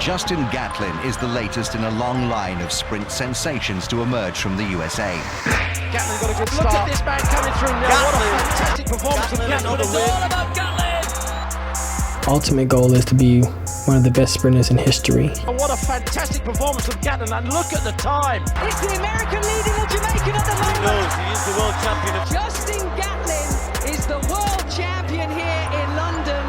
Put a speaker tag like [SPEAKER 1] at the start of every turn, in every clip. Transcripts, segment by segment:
[SPEAKER 1] Justin Gatlin is the latest in a long line of sprint sensations to emerge from the USA.
[SPEAKER 2] Gatlin got a good start. Look at this man coming through now. Gatlin. What a fantastic performance from Gatlin. It's all about Gatlin.
[SPEAKER 3] Ultimate goal is to be one of the best sprinters in history.
[SPEAKER 2] What a fantastic performance from Gatlin, and look at the time.
[SPEAKER 4] It's the American leading the Jamaican at the moment.
[SPEAKER 2] He knows he is the world champion.
[SPEAKER 4] Justin Gatlin is the world champion here in London.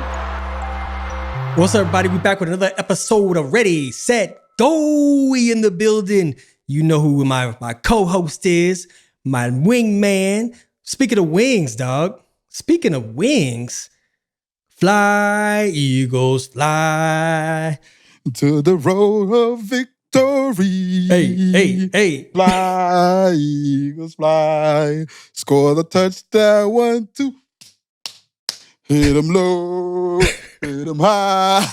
[SPEAKER 3] What's up, everybody? We're back with another episode of Ready, Set, Go. We in the building. You know who my co-host is, my wingman. Speaking of wings, dog. Speaking of wings, fly, Eagles, fly
[SPEAKER 5] to the road of victory.
[SPEAKER 3] Hey.
[SPEAKER 5] Fly, Eagles, fly. Score the touchdown, 1, 2. Hit them low, hit them high.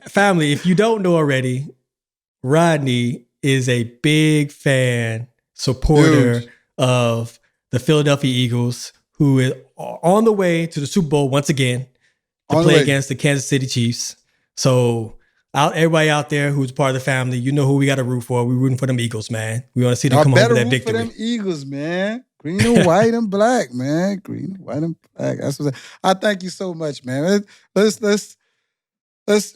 [SPEAKER 3] Family, if you don't know already, Rodney is a big fan, supporter of the Philadelphia Eagles, who is on the way to the Super Bowl once again to play against the Kansas City Chiefs. So everybody out there who's part of the family, you know who we got to root for. We're rooting for them Eagles, man. We want to see them come home with that victory.
[SPEAKER 5] For them Eagles, man. Green and white and black, man. Green and white and black. That's what I thank you so much, man. Let's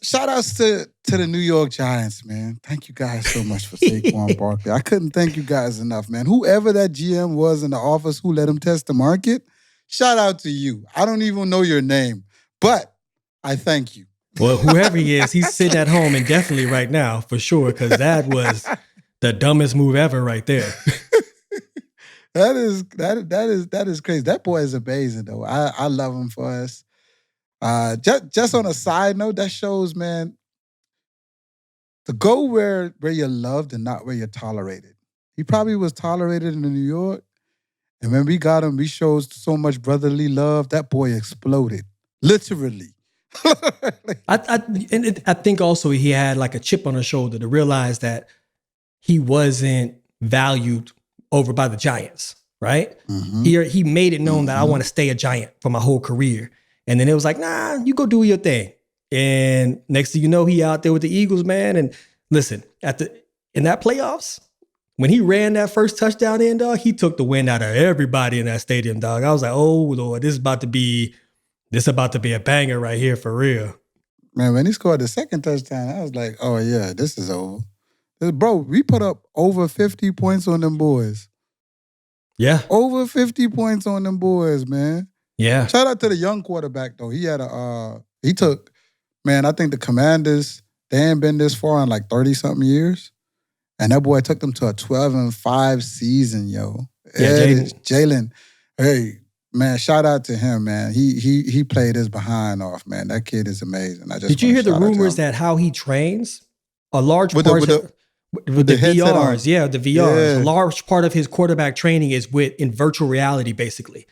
[SPEAKER 5] shout outs to the New York Giants, man. Thank you guys so much for Saquon Barkley. I couldn't thank you guys enough, man. Whoever that GM was in the office who let him test the market, shout out to you. I don't even know your name, but I thank you.
[SPEAKER 3] Well, whoever he is, he's sitting at home indefinitely right now, for sure, because that was the dumbest move ever right there.
[SPEAKER 5] That is crazy. That boy is amazing, though. I love him for us. Just on a side note, that shows, man, to go where you're loved and not where you're tolerated. He probably was tolerated in New York, and when we got him, we showed so much brotherly love. That boy exploded, literally.
[SPEAKER 3] I think also he had like a chip on his shoulder to realize that he wasn't valued over by the Giants, right? Mm-hmm. He made it known that I want to stay a Giant for my whole career. And then it was like, nah, you go do your thing. And next thing you know, he out there with the Eagles, man. And listen, in that playoffs, when he ran that first touchdown in, dog, he took the wind out of everybody in that stadium, dog. I was like, oh Lord, this is about to be a banger right here for real.
[SPEAKER 5] Man, when he scored the second touchdown, I was like, oh yeah, this is over. Bro, we put up over 50 points on them boys.
[SPEAKER 3] Yeah.
[SPEAKER 5] Over 50 points on them boys, man.
[SPEAKER 3] Yeah.
[SPEAKER 5] Shout out to the young quarterback, though. He had I think the Commanders, they ain't been this far in like 30-something years. And that boy took them to a 12-5 season, yo.
[SPEAKER 3] Yeah,
[SPEAKER 5] Jalen. Hey, man, shout out to him, man. He played his behind off, man. That kid is amazing.
[SPEAKER 3] Did you hear the rumors that how he trains? A large part with the VRs, the VRs. Yeah. A large part of his quarterback training is in virtual reality, basically.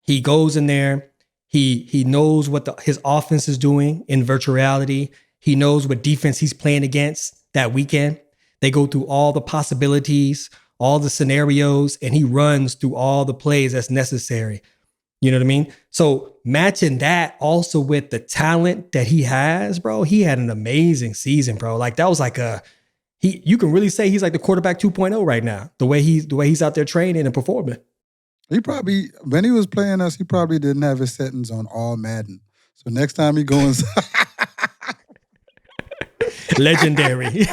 [SPEAKER 3] He goes in there. He knows what his offense is doing in virtual reality. He knows what defense he's playing against that weekend. They go through all the possibilities, all the scenarios, and he runs through all the plays that's necessary. You know what I mean? So matching that also with the talent that he has, bro, he had an amazing season, bro. Like that was like you can really say he's like the quarterback 2.0 right now, the way he's out there training and performing.
[SPEAKER 5] He probably, when he was playing us, he probably didn't have his settings on all Madden. So next time he goes...
[SPEAKER 3] Legendary.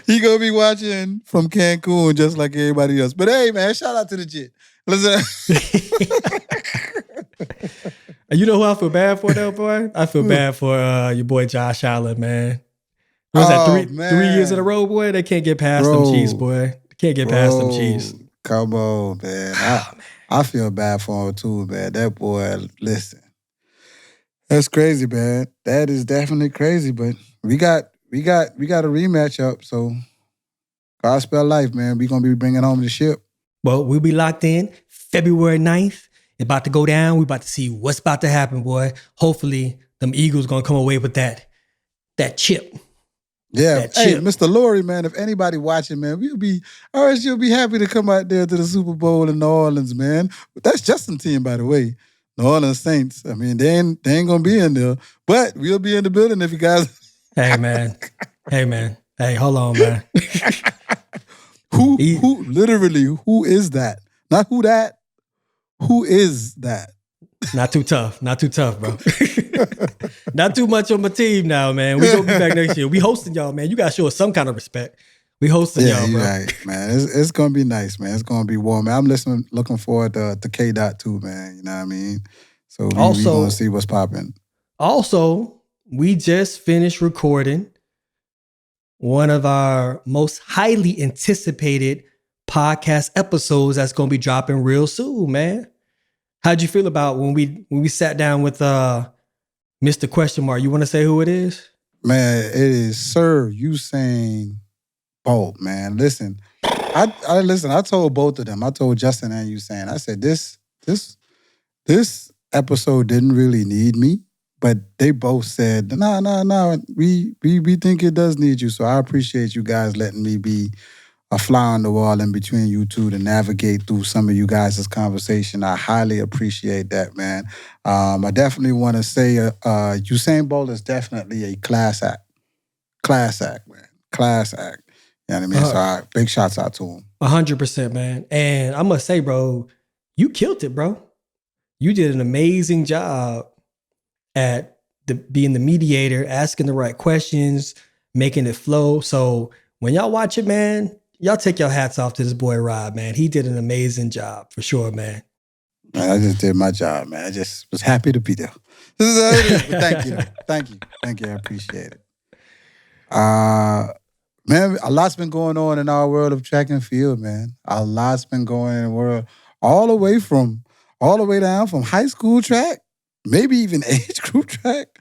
[SPEAKER 5] He gonna be watching from Cancun just like everybody else. But hey, man, shout out to the Jit. Listen.
[SPEAKER 3] You know who I feel bad for, though, boy? I feel bad for your boy Josh Allen, man. Was that 3 years in a row, boy? They can't get past them Chiefs, boy. They can't get past them Chiefs.
[SPEAKER 5] Come on, man. I feel bad for him too, man. That boy, listen. That's crazy, man. That is definitely crazy, but we got a rematch up, so Godspell life, man. We gonna be bringing home the ship.
[SPEAKER 3] Well, we'll be locked in February 9th. It's about to go down. We about to see what's about to happen, boy. Hopefully, them Eagles gonna come away with that chip.
[SPEAKER 5] Yeah. Hey, Mr. Laurie, man, if anybody watching, man, you'll be happy to come out there to the Super Bowl in New Orleans, man. That's Justin's team, by the way. New Orleans Saints. I mean, they ain't gonna be in there, but we'll be in the building if you guys.
[SPEAKER 3] Hey man. Hey, hold on, man.
[SPEAKER 5] Who is that? Not who that. Who is that?
[SPEAKER 3] Not too tough, bro. Not too much on my team now, man. We gonna be back next year. We hosting y'all, man. You gotta show us some kind of respect. We hosting y'all, bro.
[SPEAKER 5] Right, man. It's gonna be nice, man. It's gonna be warm, man. I'm looking forward to K-Dot too, man. You know what I mean? So we gonna see what's popping.
[SPEAKER 3] Also, we just finished recording one of our most highly anticipated podcast episodes that's gonna be dropping real soon, man. How'd you feel about when we sat down with Mr. Question Mark? You want to say who it is?
[SPEAKER 5] Man, it is Sir Usain Bolt, man. Listen, I told both of them. I told Justin and Usain. I said this episode didn't really need me, but they both said, no, we think it does need you. So I appreciate you guys letting me be a fly on the wall in between you two to navigate through some of you guys' conversation. I highly appreciate that, man. I definitely want to say Usain Bolt is definitely a class act. Class act, man. Class act. You know what I mean? So big shouts out to him.
[SPEAKER 3] 100%, man. And I must say, bro, you killed it, bro. You did an amazing job at being the mediator, asking the right questions, making it flow. So when y'all watch it, man, y'all take your hats off to this boy Rod, man. He did an amazing job for sure, man.
[SPEAKER 5] Man, I just did my job, man. I just was happy to be there. Thank you. Thank you. I appreciate it. Man, a lot's been going on in our world of track and field, man. A lot's been going in the world all the way down from high school track, maybe even age group track,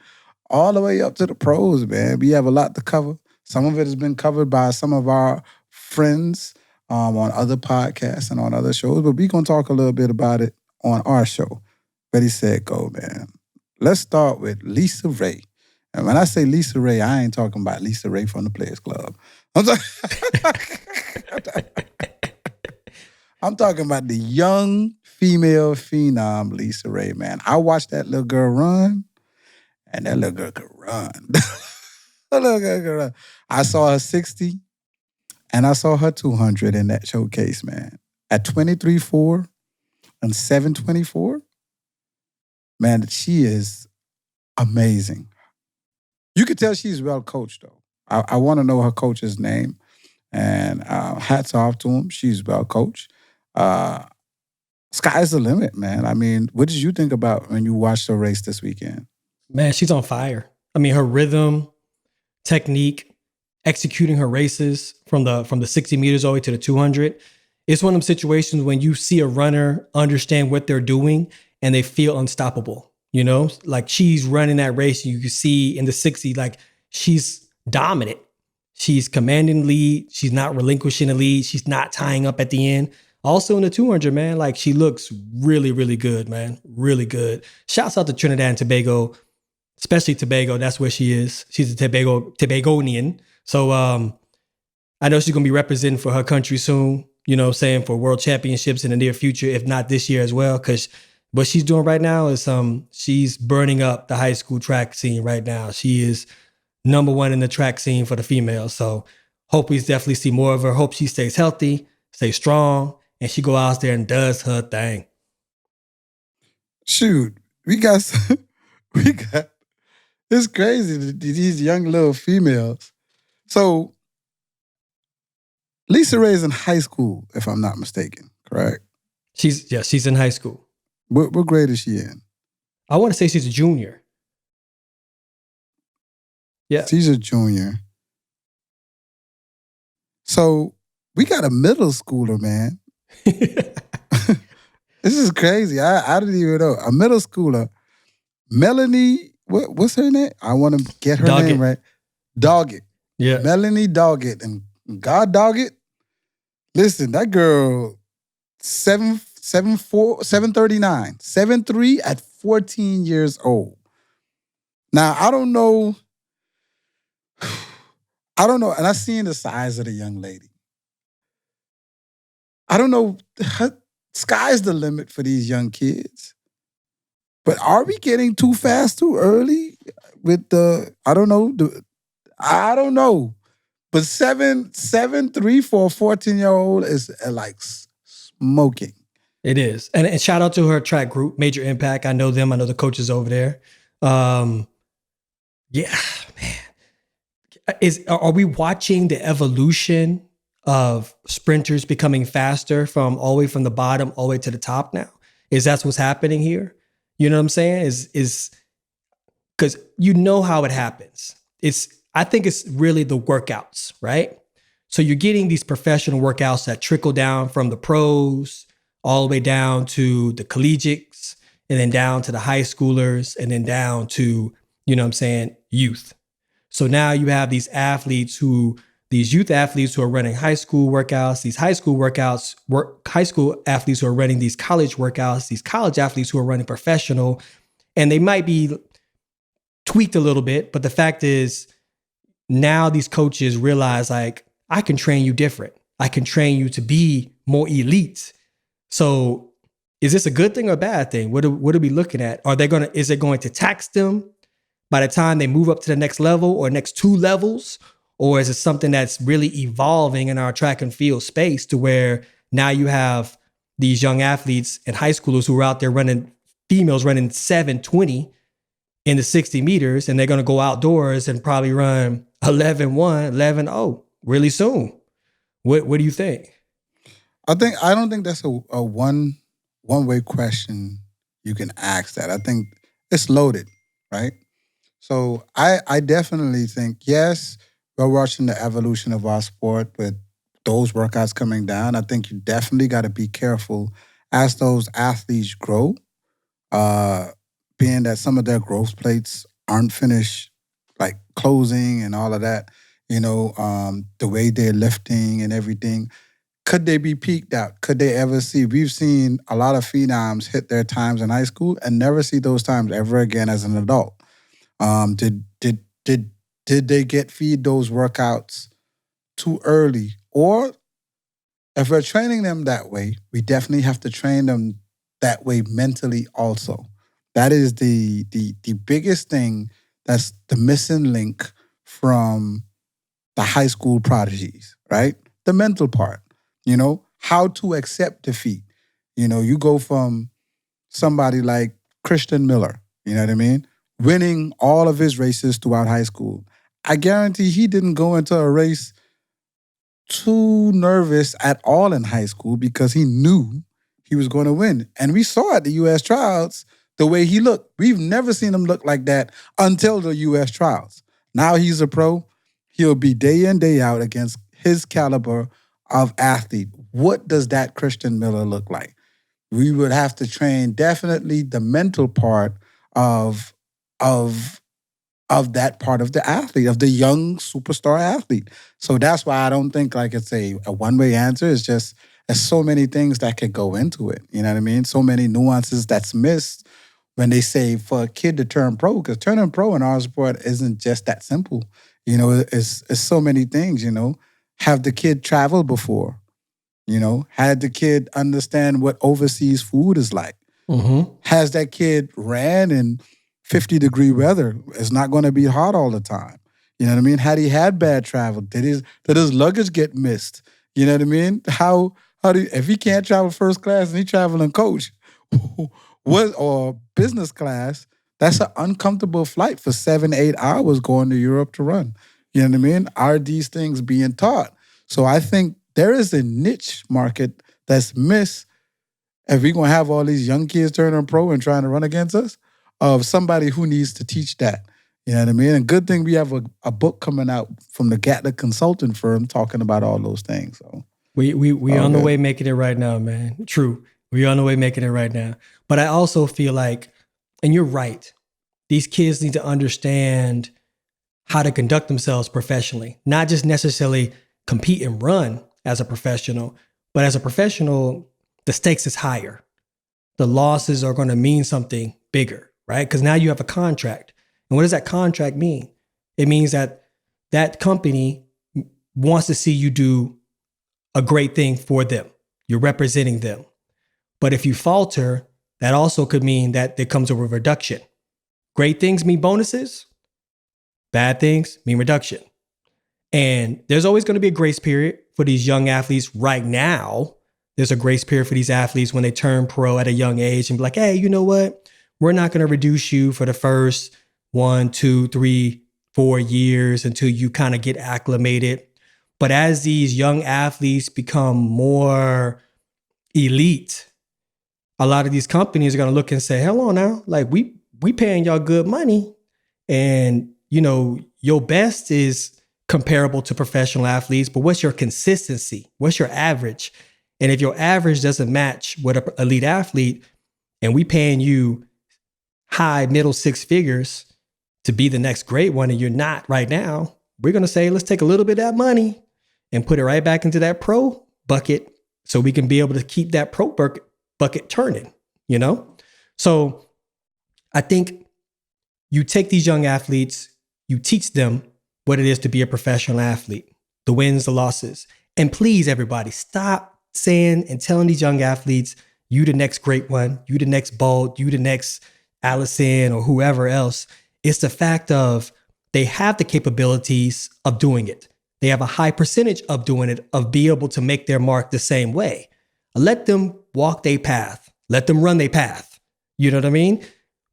[SPEAKER 5] all the way up to the pros, man. We have a lot to cover. Some of it has been covered by some of our friends on other podcasts and on other shows, but we're going to talk a little bit about it on our show. Ready, set, go, man. Let's start with Lisa Ray. And when I say Lisa Ray, I ain't talking about Lisa Ray from the Players Club. I'm talking about the young female phenom, Lisa Ray, man. I watched that little girl run, and that little girl could run. That little girl could run. I saw her 60, and I saw her 200 in that showcase, man. At 23.4 and 7.24, man, she is amazing. You could tell she's well coached, though. I want to know her coach's name, and hats off to him. She's well coached. Sky's the limit, man. I mean, what did you think about when you watched her race this weekend?
[SPEAKER 3] Man, she's on fire. I mean, her rhythm, technique, executing her races from the 60 meters all the way to the 200. It's one of them situations when you see a runner understand what they're doing and they feel unstoppable. You know, like she's running that race. You can see in the 60, like she's dominant. She's commanding lead. She's not relinquishing the lead. She's not tying up at the end. Also in the 200, man, like she looks really, really good, man. Really good. Shouts out to Trinidad and Tobago, especially Tobago. That's where she is. She's a Tobagonian. So I know she's going to be representing for her country soon, you know what I'm saying, for world championships in the near future, if not this year as well, because what she's doing right now is she's burning up the high school track scene right now. She is number one in the track scene for the females. So hope we definitely see more of her. Hope she stays healthy, stays strong, and she go out there and does her thing.
[SPEAKER 5] Shoot, we got, it's crazy, these young little females. So Lisa Ray's in high school, if I'm not mistaken, correct?
[SPEAKER 3] She's in high school.
[SPEAKER 5] What grade is she in?
[SPEAKER 3] I want to say she's a junior. Yeah.
[SPEAKER 5] She's a junior. So we got a middle schooler, man. This is crazy. I didn't even know. A middle schooler. Melanie, what's her name? I want to get her name right. Doggett.
[SPEAKER 3] Yeah.
[SPEAKER 5] Melanie Doggett. And God Doggett, listen, that girl, 7'4", 739, 7'3" at 14 years old. Now, I don't know, and I seen the size of the young lady. I don't know, sky's the limit for these young kids. But are we getting too fast too early with I don't know. But 7.3 for a 14-year-old is like smoking.
[SPEAKER 3] It is. And shout out to her track group, Major Impact. I know them. I know the coaches over there. Yeah, man. Are we watching the evolution of sprinters becoming faster from all the way from the bottom all the way to the top now? Is that what's happening here? You know what I'm saying? Is because you know how it happens. I think it's really the workouts, right? So you're getting these professional workouts that trickle down from the pros all the way down to the collegiates, and then down to the high schoolers, and then down to, you know what I'm saying, youth. So now you have these youth athletes who are running high school workouts, high school athletes who are running these college workouts, these college athletes who are running professional, and they might be tweaked a little bit. But the fact is, now these coaches realize, like, I can train you different. I can train you to be more elite. So is this a good thing or a bad thing? What are we looking at? Is it going to tax them by the time they move up to the next level or next 2 levels? Or is it something that's really evolving in our track and field space to where now you have these young athletes and high schoolers who are out there females running 7:20 in the 60 meters, and they're going to go outdoors and probably run 11:1, 11:0 really soon. What do you think?
[SPEAKER 5] I don't think that's a one-way question you can ask that. I think it's loaded, right? So I definitely think, yes, we're watching the evolution of our sport with those workouts coming down. I think you definitely got to be careful as those athletes grow, being that some of their growth plates aren't finished, like closing and all of that, the way they're lifting and everything. Could they be peaked out? Could they ever see? We've seen a lot of phenoms hit their times in high school and never see those times ever again as an adult. Did they feed those workouts too early? Or if we're training them that way, we definitely have to train them that way mentally also. That is the biggest thing. That's the missing link from the high school prodigies, right? The mental part. How to accept defeat. You go from somebody like Christian Miller, you know what I mean? Winning all of his races throughout high school. I guarantee he didn't go into a race too nervous at all in high school because he knew he was going to win. And we saw at the U.S. trials the way he looked. We've never seen him look like that until the U.S. trials. Now he's a pro. He'll be day in, day out against his caliber of athlete. What does that Christian Miller look like? We would have to train definitely the mental part of that part of the athlete, of the young superstar athlete. So that's why I don't think like it's a one-way answer. It's just there's so many things that could go into it. You know what I mean? So many nuances that's missed when they say for a kid to turn pro, because turning pro in our sport isn't just that simple. It's so many things, Have the kid traveled before? Had the kid understand what overseas food is like? Mm-hmm. Has that kid ran in 50-degree weather? It's not going to be hot all the time. You know what I mean? Had he had bad travel? Did his luggage get missed? You know what I mean? If he can't travel first class and he traveling coach, or business class, that's an uncomfortable flight for 7-8 hours going to Europe to run. You know what I mean? Are these things being taught? So I think there is a niche market that's missed if we're going to have all these young kids turning pro and trying to run against us, of somebody who needs to teach that. You know what I mean? And good thing we have a book coming out from the Gatlin consulting firm talking about all those things. So
[SPEAKER 3] we on the way making it right now, man. True. We're on the way making it right now. But I also feel like, and you're right, these kids need to understand how to conduct themselves professionally, not just necessarily compete and run as a professional, but as a professional, the stakes is higher. The losses are going to mean something bigger, right? Because now you have a contract. And what does that contract mean? It means that that company wants to see you do a great thing for them. You're representing them. But if you falter, that also could mean that there comes a reduction. Great things mean bonuses. Bad things mean reduction. And there's always going to be a grace period for these young athletes. Right now, there's a grace period for these athletes when they turn pro at a young age and be like, hey, you know what? We're not going to reduce you for the first 1, 2, 3, 4 years until you kind of get acclimated. But as these young athletes become more elite, a lot of these companies are going to look and say, hello now, like we paying y'all good money. And, you know, your best is comparable to professional athletes, but what's your consistency? What's your average? And if your average doesn't match what an elite athlete, and we paying you high, middle six figures to be the next great one, and you're not right now, we're going to say, let's take a little bit of that money and put it right back into that pro bucket so we can be able to keep that pro bucket turning, you know? So I think you take these young athletes, you teach them what it is to be a professional athlete, the wins, the losses. And please, everybody, stop saying and telling these young athletes, you the next great one, you the next Bolt, you the next Allison or whoever else. It's the fact of they have the capabilities of doing it. They have a high percentage of doing it, of being able to make their mark the same way. Let them walk their path. Let them run their path. You know what I mean?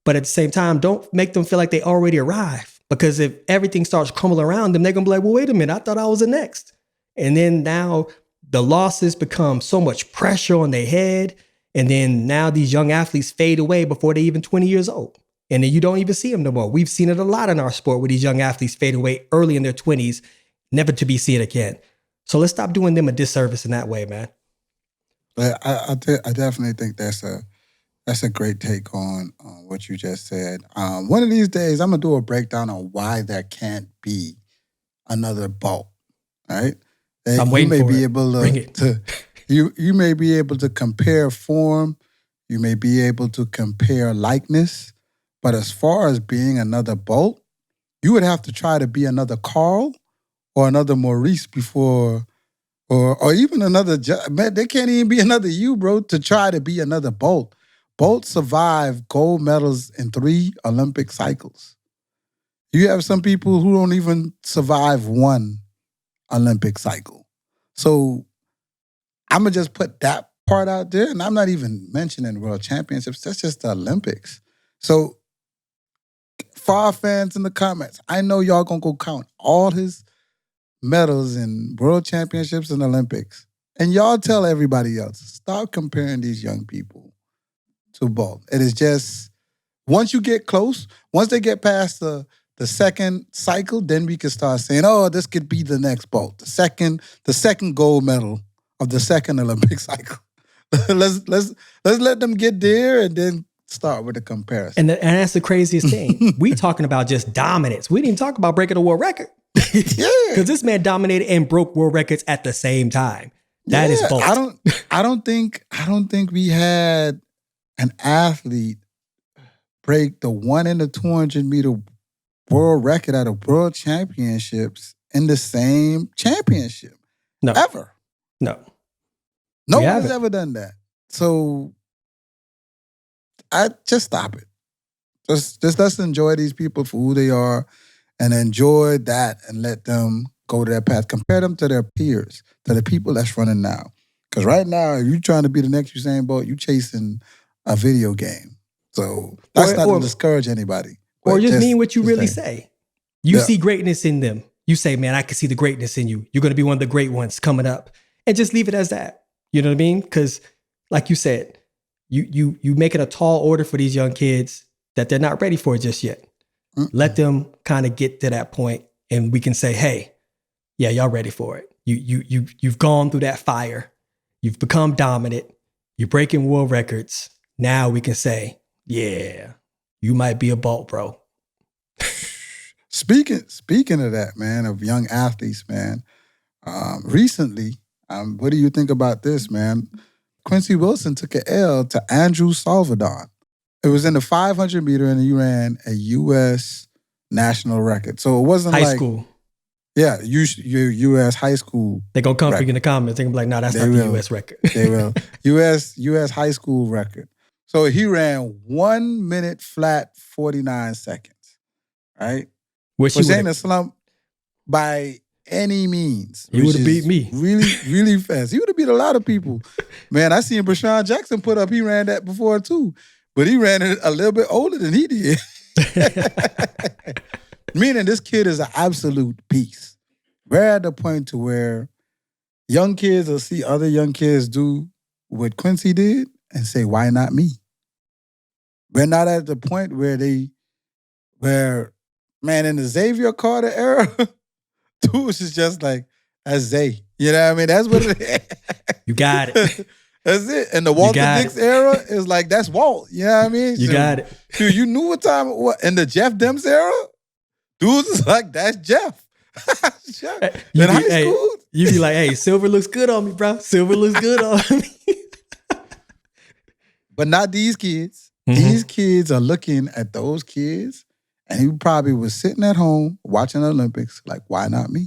[SPEAKER 3] But at the same time, don't make them feel like they already arrived. Because if everything starts crumbling around them, they're going to be like, well, wait a minute, I thought I was the next. And then now the losses become so much pressure on their head. And then now these young athletes fade away before they're even 20 years old. And then you don't even see them no more. We've seen it a lot in our sport where these young athletes fade away early in their 20s, never to be seen again. So let's stop doing them a disservice in that way, man.
[SPEAKER 5] I definitely think that's a great take on what you just said. One of these days, I'm going to do a breakdown on why there can't be another Bolt, right?
[SPEAKER 3] I'm waiting for it.
[SPEAKER 5] You may be able to compare form. You may be able to compare likeness. But as far as being another Bolt, you would have to try to be another Carl or another Maurice before, or even another, man, there can't even be another you, bro, to try to be another Bolt. Bolt survived gold medals in 3 Olympic cycles. You have some people who don't even survive 1 Olympic cycle. So I'm going to just put that part out there, and I'm not even mentioning world championships. That's just the Olympics. So for our fans in the comments, I know y'all going to go count all his medals in world championships and Olympics. And y'all tell everybody else, stop comparing these young people to Bolt. It is just, once you get close, once they get past the second cycle, then we can start saying, oh, this could be the next Bolt, the second gold medal of the second Olympic cycle. let's let them get there and then start with the comparison.
[SPEAKER 3] And that's the craziest thing. We talking about just dominance. We didn't even talk about breaking a world record.
[SPEAKER 5] Yeah.
[SPEAKER 3] Because this man dominated and broke world records at the same time. That is Bolt.
[SPEAKER 5] I don't think we had an athlete break the 1 in the 200 meter world record at a world championships in the same championship.
[SPEAKER 3] No.
[SPEAKER 5] Ever.
[SPEAKER 3] No.
[SPEAKER 5] No one has ever done that. So I just stop it. Just let's enjoy these people for who they are and enjoy that and let them go to their path. Compare them to their peers, to the people that's running now. Because right now, if you're trying to be the next Usain Bolt, you're chasing a video game. So that's not to discourage anybody.
[SPEAKER 3] Or just mean what you really say. You see greatness in them. You say, man, I can see the greatness in you. You're going to be one of the great ones coming up. And just leave it as that. You know what I mean? Because like you said, you make it a tall order for these young kids that they're not ready for just yet. Let them kind of get to that point and we can say, hey, yeah, y'all ready for it. You've gone through that fire. You've become dominant. You're breaking world records. Now we can say, yeah, you might be a Bolt, bro.
[SPEAKER 5] Speaking of that, man, of young athletes, man, recently, what do you think about this, man? Quincy Wilson took an L to Andrew Salvador. It was in the 500 meter and he ran a U.S. national record. So it wasn't
[SPEAKER 3] high school.
[SPEAKER 5] Yeah, U.S. high school.
[SPEAKER 3] They're going to come for you in the comments. They're going to be like, no, that's not the U.S. record.
[SPEAKER 5] They will. U.S. high school record. So he ran 1 minute flat 49 seconds, right?
[SPEAKER 3] Which
[SPEAKER 5] ain't a slump by any means.
[SPEAKER 3] He would have beat me.
[SPEAKER 5] Really, really fast. He would have beat a lot of people. Man, I seen Brashawn Jackson put up, he ran that before too. But he ran it a little bit older than he did. Meaning this kid is an absolute beast. We're at the point to where young kids will see other young kids do what Quincy did and say, why not me? We're not at the point where man, in the Xavier Carter era, dudes is just like, that's Zay. You know what I mean? That's what it is.
[SPEAKER 3] You got it.
[SPEAKER 5] That's it. And the Walter Dix era is like, that's Walt. You know what I mean?
[SPEAKER 3] You got it.
[SPEAKER 5] Dude, you knew what time it was. In the Jeff Demps era, dudes is like, that's Jeff. Jeff. In high school.
[SPEAKER 3] You be like, hey, Silver looks good on me, bro. Silver looks good on me.
[SPEAKER 5] But not these kids. Mm-hmm. These kids are looking at those kids, and he probably was sitting at home watching the Olympics, like, why not me?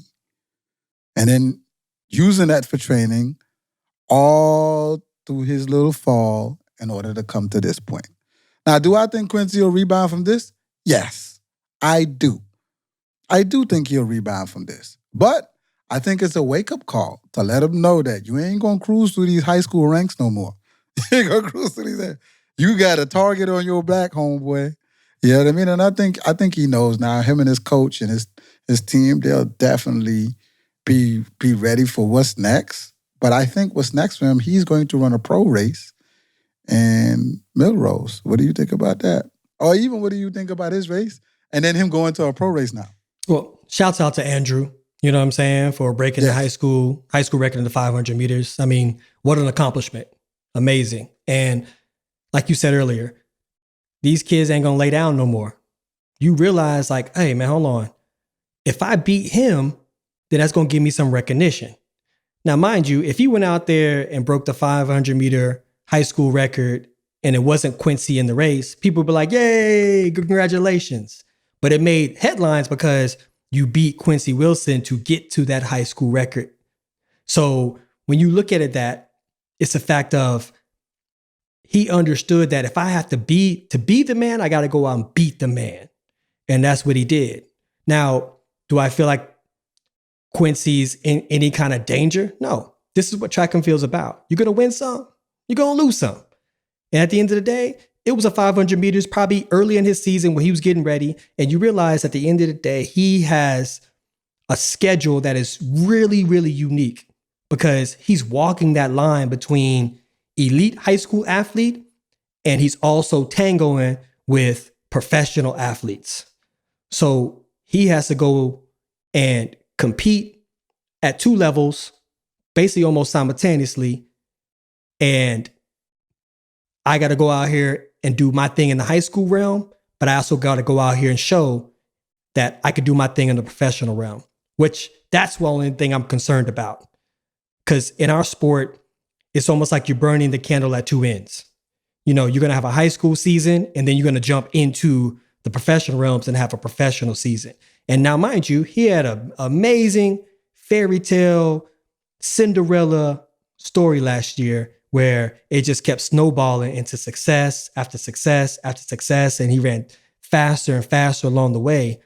[SPEAKER 5] And then using that for training all through his little fall in order to come to this point. Now, do I think Quincy will rebound from this? Yes, I do. I do think he'll rebound from this. But I think it's a wake-up call to let him know that you ain't going to cruise through these high school ranks no more. You ain't going to cruise through these. You got a target on your back, homeboy. You know what I mean? And I think he knows now. Him and his coach and his team, they'll definitely be ready for what's next. But I think what's next for him, he's going to run a pro race in Melrose. What do you think about that? Or even what do you think about his race? And then him going to a pro race now.
[SPEAKER 3] Well, shouts out to Andrew, you know what I'm saying, for breaking the high school record in the 500 meters. I mean, what an accomplishment. Amazing. And like you said earlier, these kids ain't gonna lay down no more. You realize like, hey man, hold on. If I beat him, then that's gonna give me some recognition. Now, mind you, if he went out there and broke the 500 meter high school record and it wasn't Quincy in the race, people would be like, yay, congratulations. But it made headlines because you beat Quincy Wilson to get to that high school record. So when you look at it that, it's a fact of he understood that if I have to be the man, I got to go out and beat the man. And that's what he did. Now, do I feel like Quincy's in any kind of danger? No. This is what track and field's about. You're going to win some, you're going to lose some. And at the end of the day, it was a 500 meters probably early in his season when he was getting ready. And you realize at the end of the day, he has a schedule that is really, really unique because he's walking that line between elite high school athlete and he's also tangoing with professional athletes. So he has to go and compete at two levels, basically almost simultaneously. And I got to go out here and do my thing in the high school realm, but I also got to go out here and show that I could do my thing in the professional realm, which that's the only thing I'm concerned about. Because in our sport, it's almost like you're burning the candle at two ends. You know, you're going to have a high school season and then you're going to jump into the professional realms and have a professional season. And now, mind you, he had an amazing fairy tale Cinderella story last year where it just kept snowballing into success after success after success. And he ran faster and faster along the way.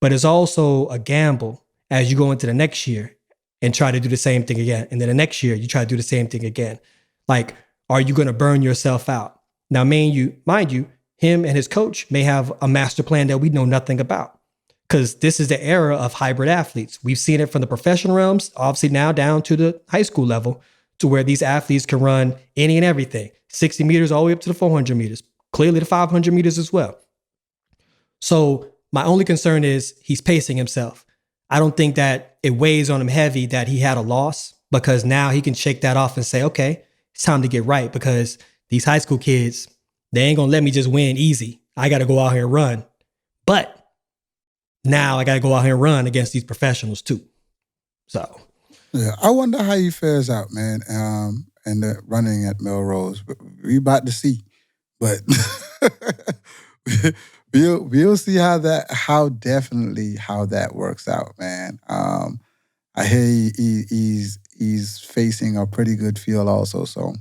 [SPEAKER 3] But it's also a gamble as you go into the next year and try to do the same thing again. And then the next year, you try to do the same thing again. Like, are you going to burn yourself out? Now, mind you, him and his coach may have a master plan that we know nothing about because this is the era of hybrid athletes. We've seen it from the professional realms, obviously now down to the high school level, to where these athletes can run any and everything, 60 meters all the way up to the 400 meters, clearly the 500 meters as well. So my only concern is he's pacing himself. I don't think that it weighs on him heavy that he had a loss because now he can shake that off and say, okay, it's time to get right because these high school kids, they ain't going to let me just win easy. I got to go out here and run. But now I got to go out here and run against these professionals too. So.
[SPEAKER 5] Yeah, I wonder how he fares out, man, and the running at Melrose. We about to see. But we'll see how that works out, man. I hear he's facing a pretty good field also, so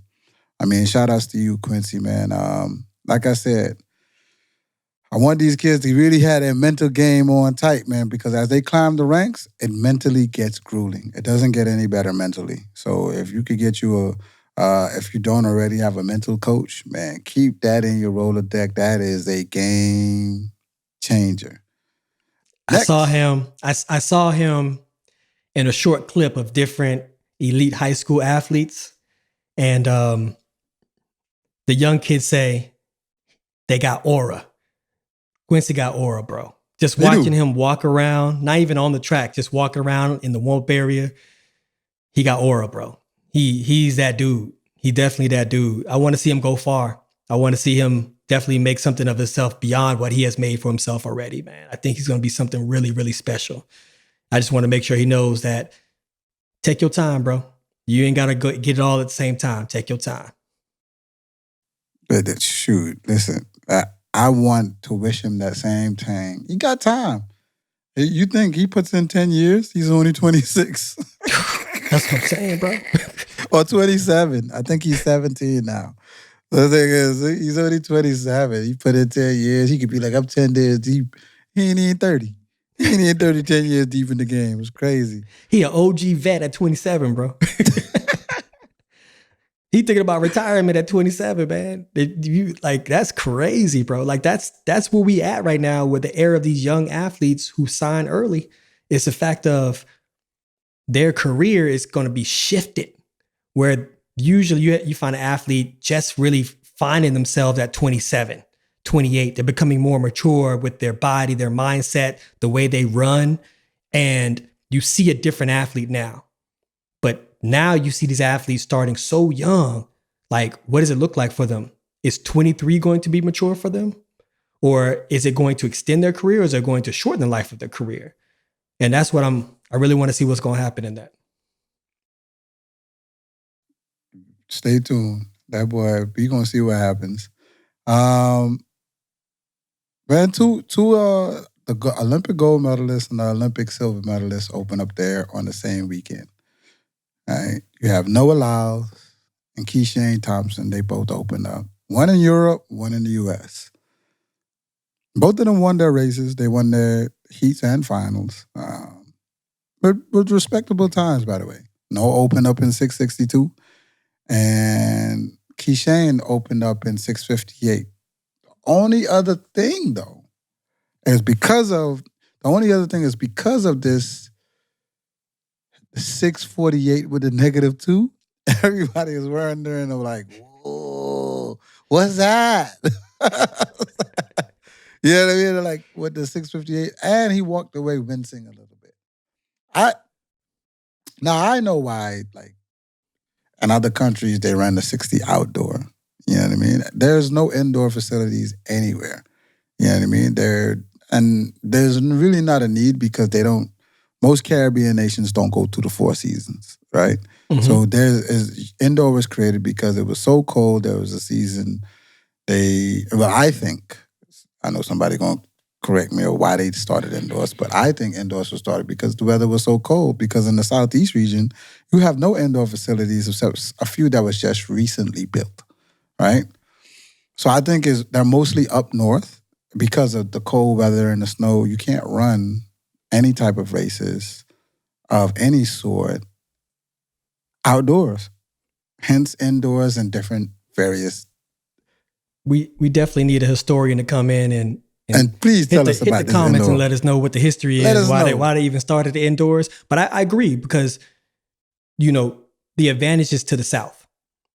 [SPEAKER 5] I mean, shout outs to you, Quincy, man. Like I said, I want these kids to really have their mental game on tight, man, because as they climb the ranks, it mentally gets grueling. It doesn't get any better mentally. So if you could get you if you don't already have a mental coach, man, keep that in your Rolodex. That is a game changer. Next.
[SPEAKER 3] I saw him in a short clip of different elite high school athletes. And the young kids say they got aura. Quincy got aura, bro. Just watching him walk around, not even on the track, just walking around in the warm area. He got aura, bro. He's that dude. He definitely that dude. I want to see him go far. I want to see him definitely make something of himself beyond what he has made for himself already, man. I think he's going to be something really, really special. I just want to make sure he knows that take your time, bro. You ain't got to go get it all at the same time. Take your time.
[SPEAKER 5] But shoot, listen, I want to wish him that same thing. He got time. You think he puts in 10 years? He's only 26.
[SPEAKER 3] That's what I'm saying, bro.
[SPEAKER 5] Or 27. I think he's 17 now. The thing is, he's only 27. He put in 10 years. He could be like, I'm 10 years deep. He ain't even 30. He ain't even 30, 10 years deep in the game. It's crazy.
[SPEAKER 3] He an OG vet at 27, bro. He thinking about retirement at 27, man. That's crazy, bro. Like that's where we at right now with the era of these young athletes who sign early. It's the fact of their career is going to be shifted, where usually you find an athlete just really finding themselves at 27, 28. They're becoming more mature with their body, their mindset, the way they run. And you see a different athlete now. But now you see these athletes starting so young. Like, what does it look like for them? Is 23 going to be mature for them? Or is it going to extend their career, or is it going to shorten the life of their career? And that's what I really want to see what's going to happen in that.
[SPEAKER 5] Stay tuned. That boy, we going to see what happens. Man, the Olympic gold medalists and the Olympic silver medalists open up there on the same weekend. All right. You have Noah Lyles and Kishane Thompson. They both opened up. One in Europe, one in the U.S. Both of them won their races. They won their heats and finals. But with respectable times, by the way. Noah opened up in 6:62, and Kishane opened up in 6:58. The only other thing, though, is because of this 6:48 with a -2. Everybody is wondering, they're like, whoa, what's that? You know what I mean? They're like, with the 6:58, and he walked away wincing a little bit. I know why, like, in other countries, they run the 60 outdoor. You know what I mean? There's no indoor facilities anywhere. You know what I mean? There's really not a need because most Caribbean nations don't go to the Four Seasons, right? Mm-hmm. So indoor was created because it was so cold. There was a season I know somebody going to correct me or why they started indoors, but I think indoors was started because the weather was so cold. Because in the Southeast region, you have no indoor facilities except a few that was just recently built, right? So I think they're mostly up north because of the cold weather and the snow. You can't run any type of races of any sort outdoors. Hence indoors and different various.
[SPEAKER 3] We definitely need a historian to come in and
[SPEAKER 5] please tell us about
[SPEAKER 3] the comments indoor. And let us know what the history is, why they even started the indoors. But I agree because, the advantage is to the South.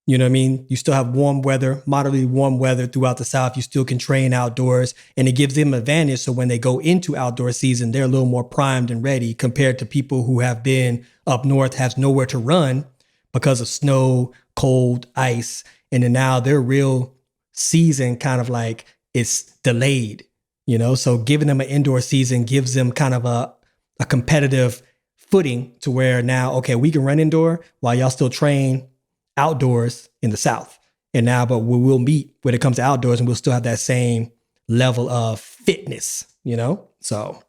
[SPEAKER 3] You know what I mean? You still have warm weather, moderately warm weather throughout the South. You still can train outdoors, and it gives them advantage. So when they go into outdoor season, they're a little more primed and ready compared to people who have been up north, has nowhere to run because of snow, cold, ice. And then now their real season kind of like it's delayed, so giving them an indoor season gives them kind of a competitive footing to where now, okay, we can run indoor while y'all still train outdoors in the South. And now, but we'll meet when it comes to outdoors and we'll still have that same level of fitness,
[SPEAKER 5] So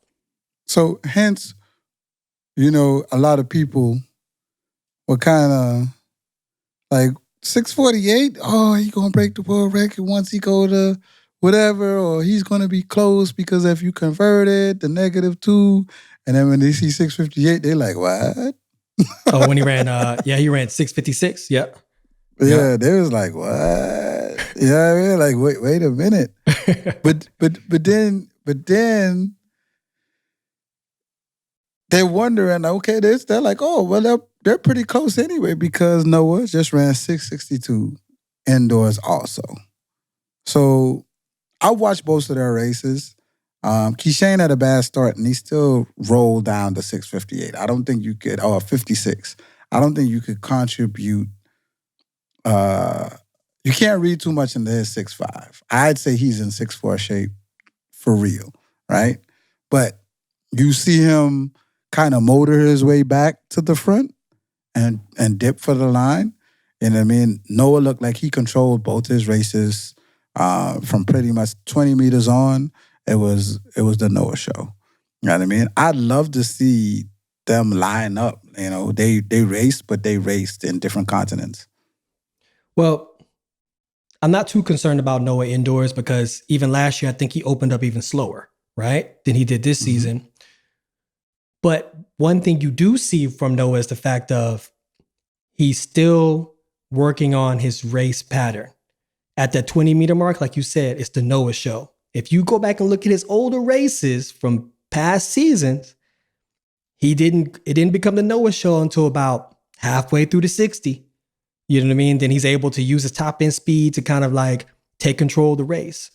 [SPEAKER 5] hence, a lot of people were kind of like, 6:48. Oh, he gonna break the world record once he go to whatever, or he's gonna be close because if you convert it, the -2, and then when they see 6:58, they like, what?
[SPEAKER 3] Oh, when he ran, he ran 6:56. Yep.
[SPEAKER 5] Yeah, they was like, what? Yeah, I mean, like, wait a minute. but then they're wondering, okay, they're like, oh, well, they're pretty close anyway because Noah just ran 6:62 indoors also. So I watched both of their races. Kishane had a bad start and he still rolled down to 6:58. I don't think you could, 56. I don't think you could contribute. You can't read too much into his 6'5". I'd say he's in 6'4" shape for real, right? But you see him kind of motor his way back to the front and dip for the line. And I mean, Noah looked like he controlled both his races from pretty much 20 meters on. It was the Noah show. You know what I mean? I'd love to see them line up. You know, they raced, but they raced in different continents.
[SPEAKER 3] Well, I'm not too concerned about Noah indoors because even last year, I think he opened up even slower, right, than he did this season. But one thing you do see from Noah is the fact of he's still working on his race pattern. At that 20-meter mark, like you said, it's the Noah show. If you go back and look at his older races from past seasons, it didn't become the Noah show until about halfway through the 60. You know what I mean? Then he's able to use his top end speed to kind of like take control of the race.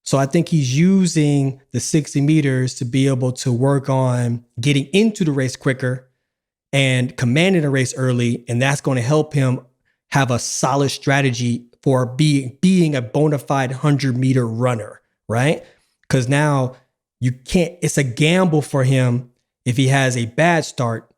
[SPEAKER 3] So I think he's using the 60 meters to be able to work on getting into the race quicker and commanding a race early. And that's going to help him have a solid strategy for being a bona fide 100-meter runner, right? Because now it's a gamble for him if he has a bad start,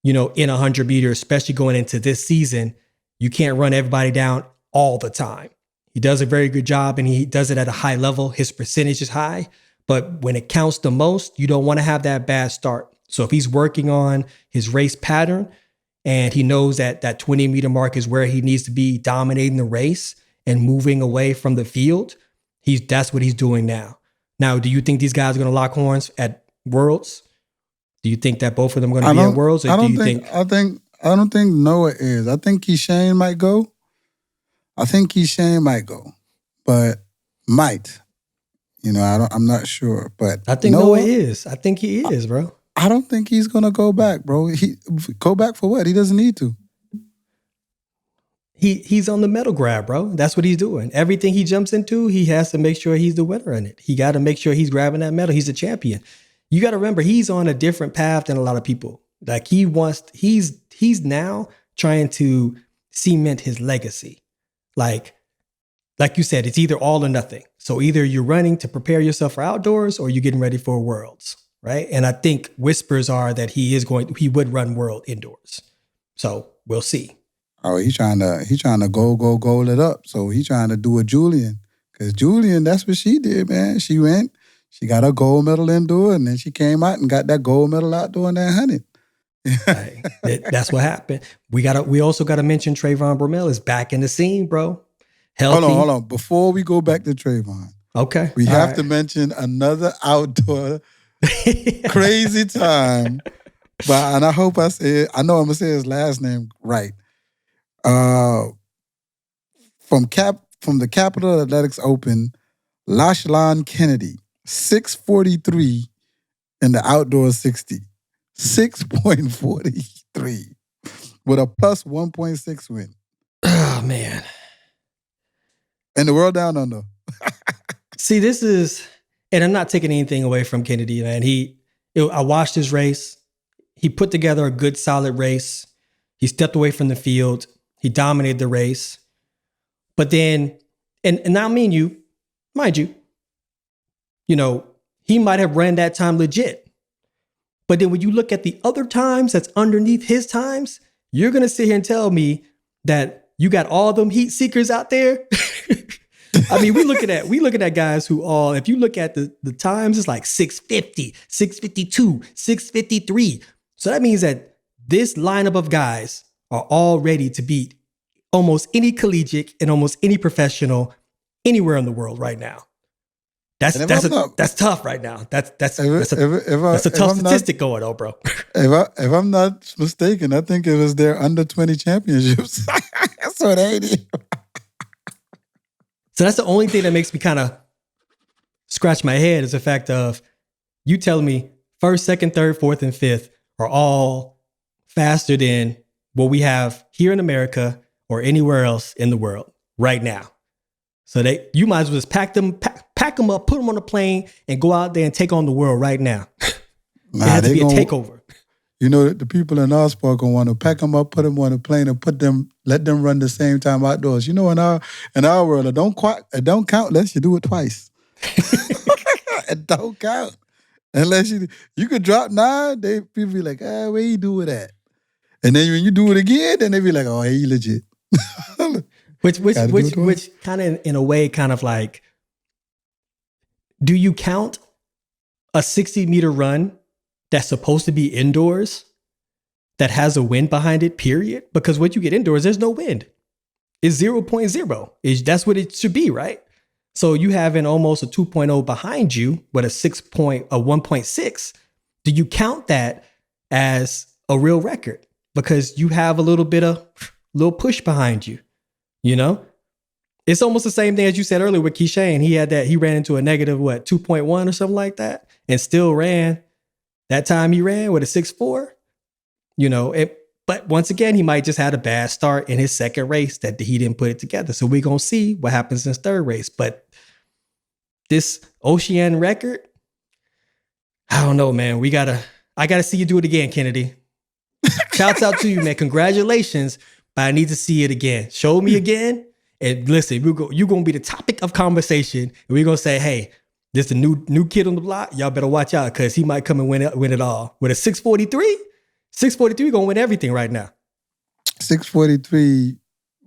[SPEAKER 3] in 100 meters, especially going into this season. You can't run everybody down all the time. He does a very good job and he does it at a high level. His percentage is high, but when it counts the most, you don't want to have that bad start. So if he's working on his race pattern and he knows that that 20-meter mark is where he needs to be dominating the race and moving away from the field, that's what he's doing now. Now, do you think these guys are going to lock horns at Worlds? Do you think that both of them are going to be at Worlds? Or
[SPEAKER 5] I don't think Noah is. I think Kishane might go. But might. I'm not sure. But
[SPEAKER 3] I think Noah is. I think he is, bro.
[SPEAKER 5] I don't think he's gonna go back, bro. Go back for what? He doesn't need to.
[SPEAKER 3] He's on the medal grab, bro. That's what he's doing. Everything he jumps into, he has to make sure he's the winner in it. He got to make sure he's grabbing that medal. He's a champion. You got to remember, he's on a different path than a lot of people. Like he's now trying to cement his legacy. Like you said, it's either all or nothing. So either you're running to prepare yourself for outdoors or you're getting ready for Worlds, right? And I think whispers are that he would run World indoors. So we'll see.
[SPEAKER 5] Oh, he's trying to goal it up. So he's trying to do a Julian. Because Julian, that's what she did, man. She went, she got a gold medal indoor, and then she came out and got that gold medal outdoor in that 100.
[SPEAKER 3] Right. That's what happened. We also got to mention Trayvon Bromell is back in the scene, bro. Healthy.
[SPEAKER 5] Hold on. Before we go back to Trayvon,
[SPEAKER 3] okay,
[SPEAKER 5] we have to mention another outdoor crazy time. And I hope I know I'm gonna say his last name right. From the Capital Athletics Open, Lachlan Kennedy, 6:43 in the outdoor 60. 6.43 with a plus 1.6 win.
[SPEAKER 3] Oh, man.
[SPEAKER 5] And the world down under.
[SPEAKER 3] See, this is, and I'm not taking anything away from Kennedy, man. I watched his race. He put together a good, solid race. He stepped away from the field. He dominated the race. But then, and I mean you, mind you, he might have ran that time legit. But then when you look at the other times that's underneath his times, you're going to sit here and tell me that you got all them heat seekers out there. I mean, we looking at guys who all, if you look at the times, it's like 650, 652, 653. So that means that this lineup of guys are all ready to beat almost any collegiate and almost any professional anywhere in the world right now. That's tough right now. That's a tough statistic going on, bro.
[SPEAKER 5] If I'm not mistaken, I think it was their under 20 championships. That's what they did.
[SPEAKER 3] So that's the only thing that makes me kind of scratch my head is the fact of you telling me first, second, third, fourth, and fifth are all faster than what we have here in America or anywhere else in the world right now. So you might as well just pack them up, put them on a plane, and go out there and take on the world right now. It has to be a takeover.
[SPEAKER 5] You know, the people in our sport gonna want to pack them up, put them on a plane, and let them run the same time outdoors. You know, in our world, it don't count unless you do it twice. It don't count unless you could drop 9. People be like, where you do it at? And then when you do it again, then they be like, oh, hey, you legit.
[SPEAKER 3] Which kind of in a way, kind of like, do you count a 60-meter run that's supposed to be indoors that has a wind behind it, period? Because when you get indoors, there's no wind. It's 0.0. That's what it should be, right? So you having almost a 2.0 behind you with a 1.6. Do you count that as a real record? Because you have a little push behind you, you know? It's almost the same thing as you said earlier with Kishane. He ran into a negative, 2.1 or something like that, and still ran. That time he ran with a 6.4, you know, but once again, he might just had a bad start in his second race that he didn't put it together. So we're going to see what happens in his third race. But this Ocean record, I don't know, man. I got to see you do it again, Kennedy. Shouts out to you, man. Congratulations, but I need to see it again. Show me again. And listen, you're going to be the topic of conversation. And we're going to say, hey, this is a new kid on the block. Y'all better watch out because he might come and win it all. With a 643, 643 going to win everything right now.
[SPEAKER 5] 643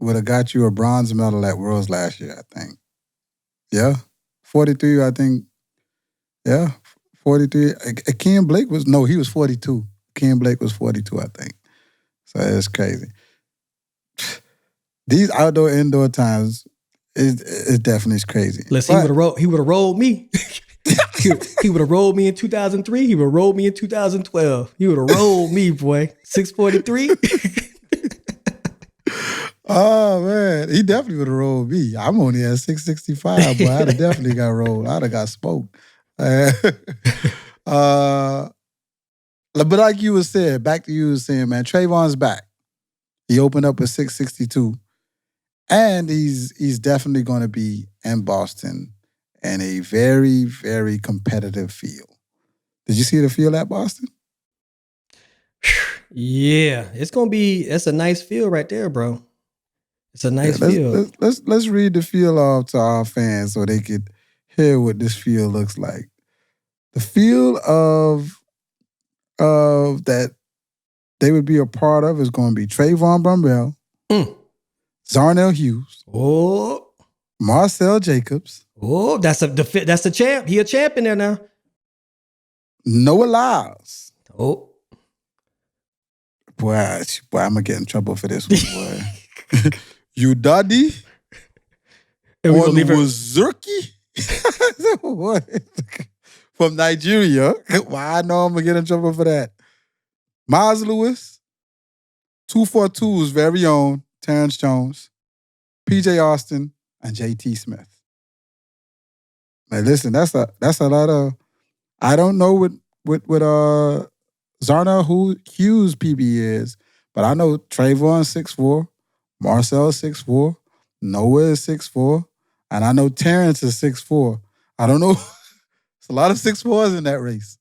[SPEAKER 5] would have got you a bronze medal at Worlds last year, I think. Yeah. 43, I think. Yeah. 43. Ken Blake he was 42. Ken Blake was 42, I think. So it's crazy. These outdoor-indoor times, it definitely is crazy.
[SPEAKER 3] Listen, he would have rolled me. He would have rolled me in 2003. He would have rolled me in 2012. He would have rolled me, boy. 643.
[SPEAKER 5] Oh, man. He definitely would have rolled me. I'm only at 665, boy. I'd have definitely got rolled. I'd have got smoked. But like you were saying, back to you were saying, man, Trayvon's back. He opened up with 662. And he's definitely going to be in Boston in a very, very competitive field. Did you see the field at Boston?
[SPEAKER 3] Yeah, it's a nice field right there, bro. It's a nice field.
[SPEAKER 5] Let's read the field off to our fans so they could hear what this field looks like. The field of that they would be a part of is going to be Trayvon Brumell, Zarnell Hughes, Marcel Jacobs.
[SPEAKER 3] Oh, that's the champ. He a champ in there now.
[SPEAKER 5] Noah Lyles.
[SPEAKER 3] Oh.
[SPEAKER 5] Boy, I'm going to get in trouble for this one, boy. Udadi. Onwuzurike. From Nigeria. Well, I know I'm going to get in trouble for that. Miles Lewis. 242's very own Terrence Jones. PJ Austin and JT Smith. Now listen, that's a lot of, I don't know what Zarnell Hughes PB is, but I know Trayvon 6'4", Marcel 6'4", Noah is 6'4", and I know Terrence is 6'4". I don't know. It's a lot of 6'4s in that race.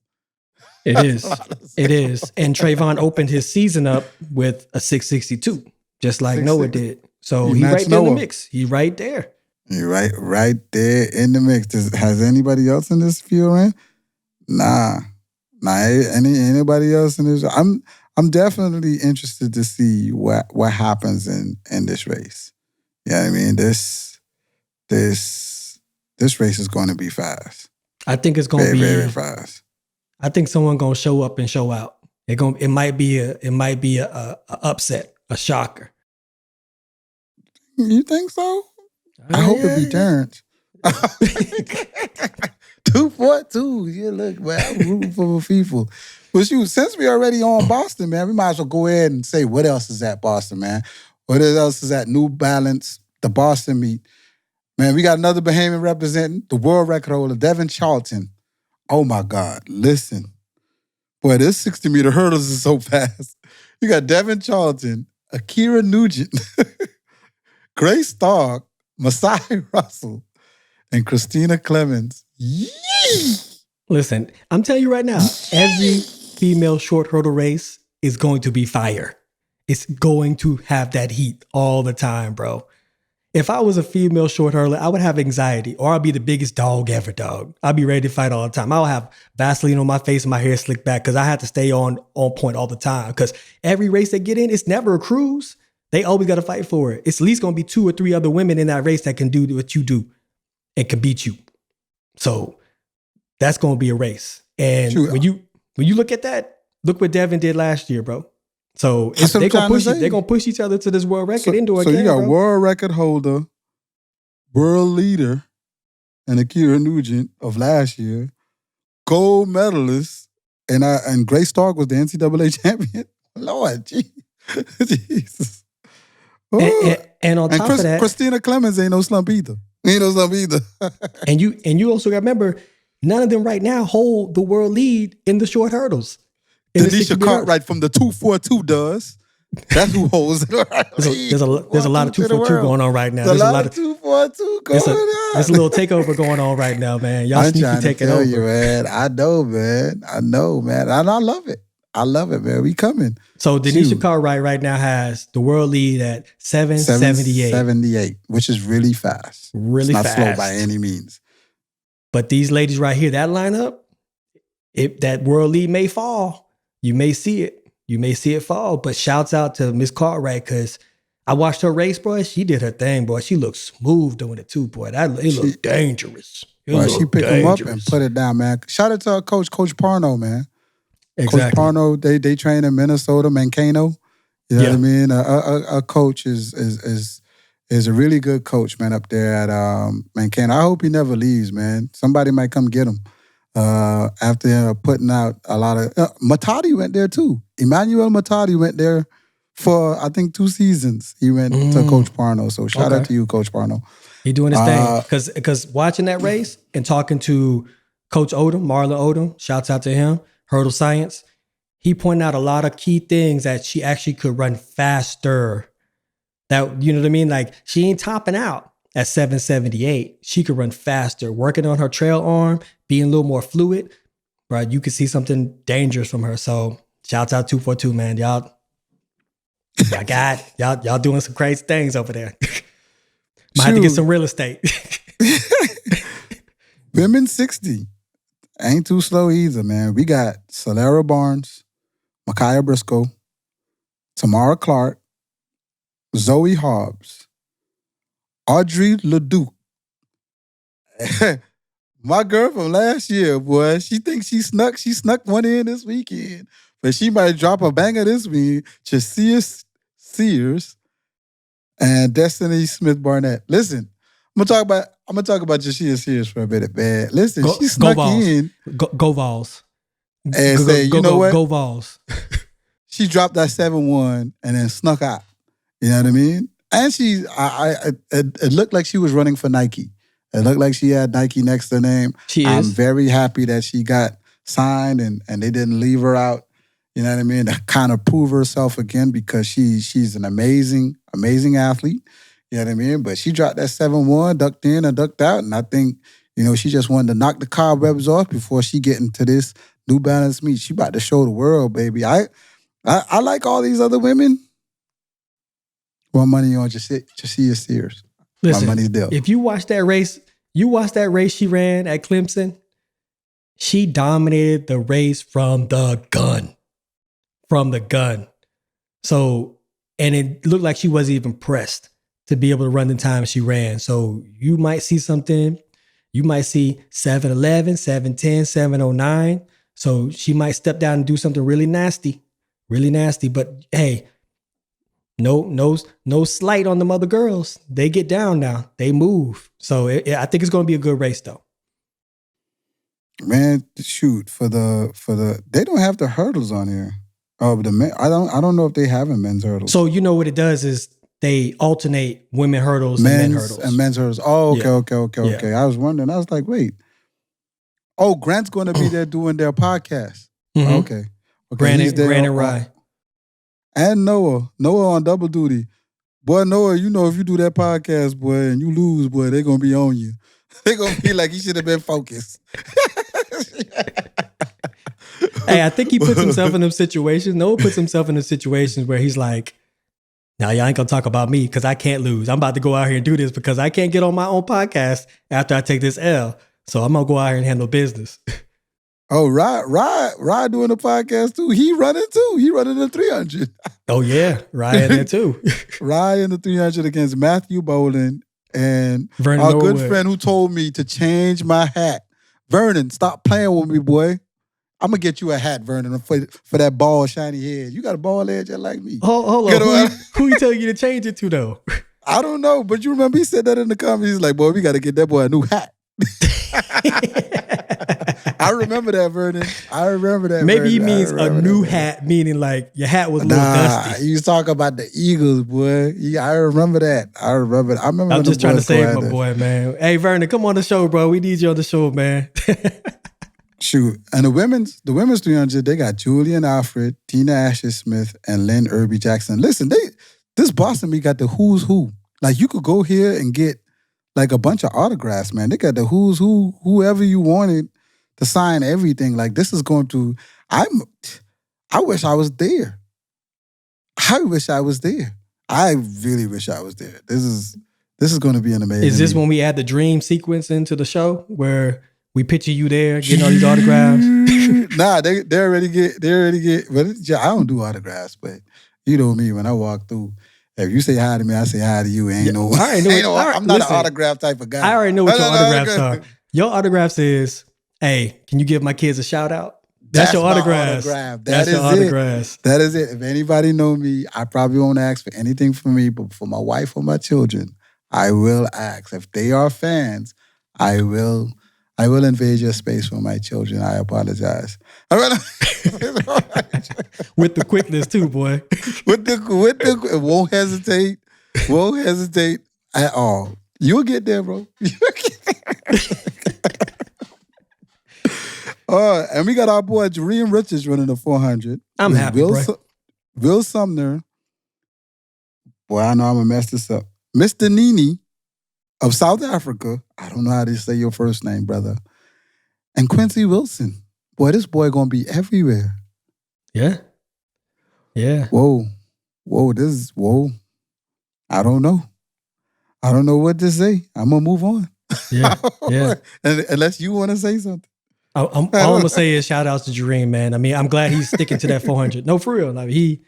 [SPEAKER 3] It is. It is. And Trayvon opened his season up with a 662, just like Noah did. So he's right there in the mix. He's right there.
[SPEAKER 5] You're right there in the mix. Has anybody else in this field ran? Nah. Anybody else in this? I'm definitely interested to see what happens in this race. You know what I mean? This race is going to be fast.
[SPEAKER 3] I think it's going to be
[SPEAKER 5] very, very fast.
[SPEAKER 3] I think someone going to show up and show out. It might be a upset, a shocker.
[SPEAKER 5] You think so? I hope it be Terrence. 2-4-2. Yeah, look, man, I'm rooting for people. But since we already on Boston, man, we might as well go ahead and say what else is at Boston, man. What else is at New Balance, the Boston meet. Man, we got another Bahamian representing, the world record holder, Devin Charlton. Oh, my God. Listen. Boy, this 60-meter hurdles is so fast. You got Devin Charlton, Akira Nugent, Grace Stark, Masai Russell, and Christina Clemens. Yee!
[SPEAKER 3] Listen, I'm telling you right now, every female short hurdle race is going to be fire. It's going to have that heat all the time, bro. If I was a female short hurdler, I would have anxiety, or I'd be the biggest dog ever, dog. I'd be ready to fight all the time. I'll have Vaseline on my face and my hair slicked back because I have to stay on point all the time. Because every race they get in, it's never a cruise. They always got to fight for it. It's at least going to be 2 or 3 other women in that race that can do what you do and can beat you. So that's going to be a race. And when you look at that, look what Devin did last year, bro. So they're gonna push each other to this world record indoor game. So you got
[SPEAKER 5] world record holder, world leader, and Akira Nugent of last year, gold medalist, and Grace Stark was the NCAA champion. Lord, Jesus.
[SPEAKER 3] And on top of that,
[SPEAKER 5] Christina Clemens ain't no slump either.
[SPEAKER 3] and you also got to remember, none of them right now hold the world lead in the short hurdles.
[SPEAKER 5] Denisha Cartwright from the 242 does. That's who holds it.
[SPEAKER 3] There's a lot of 242 going on right now.
[SPEAKER 5] There's a lot of 242 going on.
[SPEAKER 3] There's a little takeover going on right now, man. Y'all sneaky taking over.
[SPEAKER 5] You, man. I know, man. And I love it. I love it, man. We coming.
[SPEAKER 3] So Denisha Cartwright right now has the world lead at 778.
[SPEAKER 5] 778, which is really fast.
[SPEAKER 3] Really fast.
[SPEAKER 5] It's not slow by any means.
[SPEAKER 3] But these ladies right here, that lineup, that world lead may fall. You may see it. You may see it fall. But shouts out to Miss Cartwright because I watched her race, boy. She did her thing, boy. She looked smooth doing it too, boy. It looked dangerous.
[SPEAKER 5] She picked them up and put it down, man. Shout out to our coach, Coach Parno, man.
[SPEAKER 3] Exactly.
[SPEAKER 5] Coach Parno, they train in Minnesota, Mankano. You know what I mean? A coach is a really good coach, man, up there at Mankano. I hope he never leaves, man. Somebody might come get him. After putting out a lot of... Matadi went there too. Emmanuel Matadi went there for, I think, 2 seasons. He went to Coach Parno. So shout out to you, Coach Parno.
[SPEAKER 3] He doing his thing. Because watching that race and talking to Coach Odom, Marlon Odom, shouts out to him, Hurdle Science, he pointed out a lot of key things that she actually could run faster. That, you know what I mean? Like, she ain't topping out at 778. She could run faster, working on her trail arm, being a little more fluid, right? You could see something dangerous from her. So shouts out 242, man. Y'all doing some crazy things over there. Might have to get some real estate.
[SPEAKER 5] Women 60. Ain't too slow either, man. We got Celera Barnes, Micaiah Briscoe, Tamara Clark, Zoe Hobbs, Audrey LeDuc. My girl from last year, boy, she thinks she snuck one in this weekend. But she might drop a banger this week. Jasiah Sears and Destiny Smith Barnett. Listen, I'm gonna talk about Jasiah Sears for a minute, man. Listen, she snuck in.
[SPEAKER 3] Go Vols.
[SPEAKER 5] And say, you know what?
[SPEAKER 3] Go Vols.
[SPEAKER 5] She dropped that 7-1 and then snuck out. You know what I mean? And it looked like she was running for Nike. It looked like she had Nike next to her name. I'm very happy that she got signed and they didn't leave her out. You know what I mean? To kind of prove herself again because she's an amazing athlete. You know what I mean? But she dropped that 7-1, ducked in and ducked out. And I think, she just wanted to knock the cobwebs off before she get into this New Balance meet. She about to show the world, baby. I like all these other women. Want money on Jasiah Sears.
[SPEAKER 3] Listen,
[SPEAKER 5] my money's dealt.
[SPEAKER 3] If you watch that race she ran at Clemson, she dominated the race from the gun. So, and it looked like she wasn't even pressed to be able to run the time she ran. So you might see something, you might see 7:11, 7:10, 7:09. So she might step down and do something really nasty. But hey, no slight on them other girls. They get down now. They move. So I think it's going to be a good race though.
[SPEAKER 5] Man, shoot, for the they don't have the hurdles on here. Oh, the men, I don't know if they have a men's hurdles.
[SPEAKER 3] So you know what it does is they alternate women hurdles and men hurdles.
[SPEAKER 5] And men's hurdles. Oh, okay,
[SPEAKER 3] Yeah.
[SPEAKER 5] okay. I was wondering. I was like, wait. Oh, Grant's going to be there doing their podcast.
[SPEAKER 3] Mm-hmm.
[SPEAKER 5] Okay.
[SPEAKER 3] Grant and Rye.
[SPEAKER 5] And Noah on double duty. Boy, Noah, you know if you do that podcast, boy, and you lose, boy, they're going to be on you. They're going to be like, he should have been focused.
[SPEAKER 3] Hey, I think he puts himself in them situations. Noah puts himself in the situations where he's like, now y'all ain't gonna talk about me because I can't lose. I'm about to go out here and do this because I can't get on my own podcast after I take this L. So I'm gonna go out here and handle business.
[SPEAKER 5] Oh, Rod doing the podcast too. He running too. He running the 300.
[SPEAKER 3] Oh yeah, Ryan there too.
[SPEAKER 5] Ryan in the 300 against Matthew Bolin and
[SPEAKER 3] Vernon
[SPEAKER 5] our
[SPEAKER 3] Norwood.
[SPEAKER 5] good friend who told me to change my hat. Vernon, stop playing with me, boy. I'm going to get you a hat, Vernon, for that bald, shiny head. You got a bald head just like me.
[SPEAKER 3] Hold on. Who you tell you to change it to, though?
[SPEAKER 5] I don't know, but you remember he said that in the comments. He's like, boy, we got to get that boy a new hat. I remember that, Vernon. I remember that,
[SPEAKER 3] Maybe he
[SPEAKER 5] Vernon.
[SPEAKER 3] means a new hat, meaning like your hat was a little dusty.
[SPEAKER 5] He was talking about the Eagles, boy. I remember that. I remember
[SPEAKER 3] I'm just trying to save my boy, man. Hey, Vernon, come on the show, bro. We need you on the show, man.
[SPEAKER 5] Shoot. And the women's 300, they got Julian Alfred, Tina Asher Smith, and Lynn Irby Jackson. Listen, this Boston Meet got the who's who. Like, you could go here and get like a bunch of autographs, man. They got the who's who, whoever you wanted to sign everything. Like, this is going to, I wish I was there. I wish I was there. I really wish I was there. This is going to be an amazing
[SPEAKER 3] Is this
[SPEAKER 5] meeting.
[SPEAKER 3] when we add the dream sequence into the show where we picture you there getting all these autographs?
[SPEAKER 5] Nah, they already get. But I don't do autographs. But you know me, when I walk through, if you say hi to me, I say hi to you. I'm not an autograph type of guy.
[SPEAKER 3] I already know what your autographs are. Your autographs is, hey, can you give my kids a shout out? That's your autographs. That's your autographs.
[SPEAKER 5] That is it. If anybody know me, I probably won't ask for anything from me, but for my wife or my children, I will ask. If they are fans, I will invade your space for my children. I apologize.
[SPEAKER 3] With the quickness too, boy.
[SPEAKER 5] with the won't hesitate at all. You'll get there, bro. And we got our boy Jareem Richards running the 400.
[SPEAKER 3] I'm happy, bro.
[SPEAKER 5] Will Sumner. Boy, I know I'm gonna mess this up. Mr. Nini of South Africa. I don't know how to say your first name, brother. And Quincy Wilson. Boy, this boy gonna be everywhere.
[SPEAKER 3] Yeah.
[SPEAKER 5] Whoa. I don't know. I don't know what to say. I'm gonna move on.
[SPEAKER 3] Yeah.
[SPEAKER 5] Unless you want to say something.
[SPEAKER 3] All I'm gonna say is shout outs to Jareem, man. I mean, I'm glad he's sticking to that 400. No, for real. Like he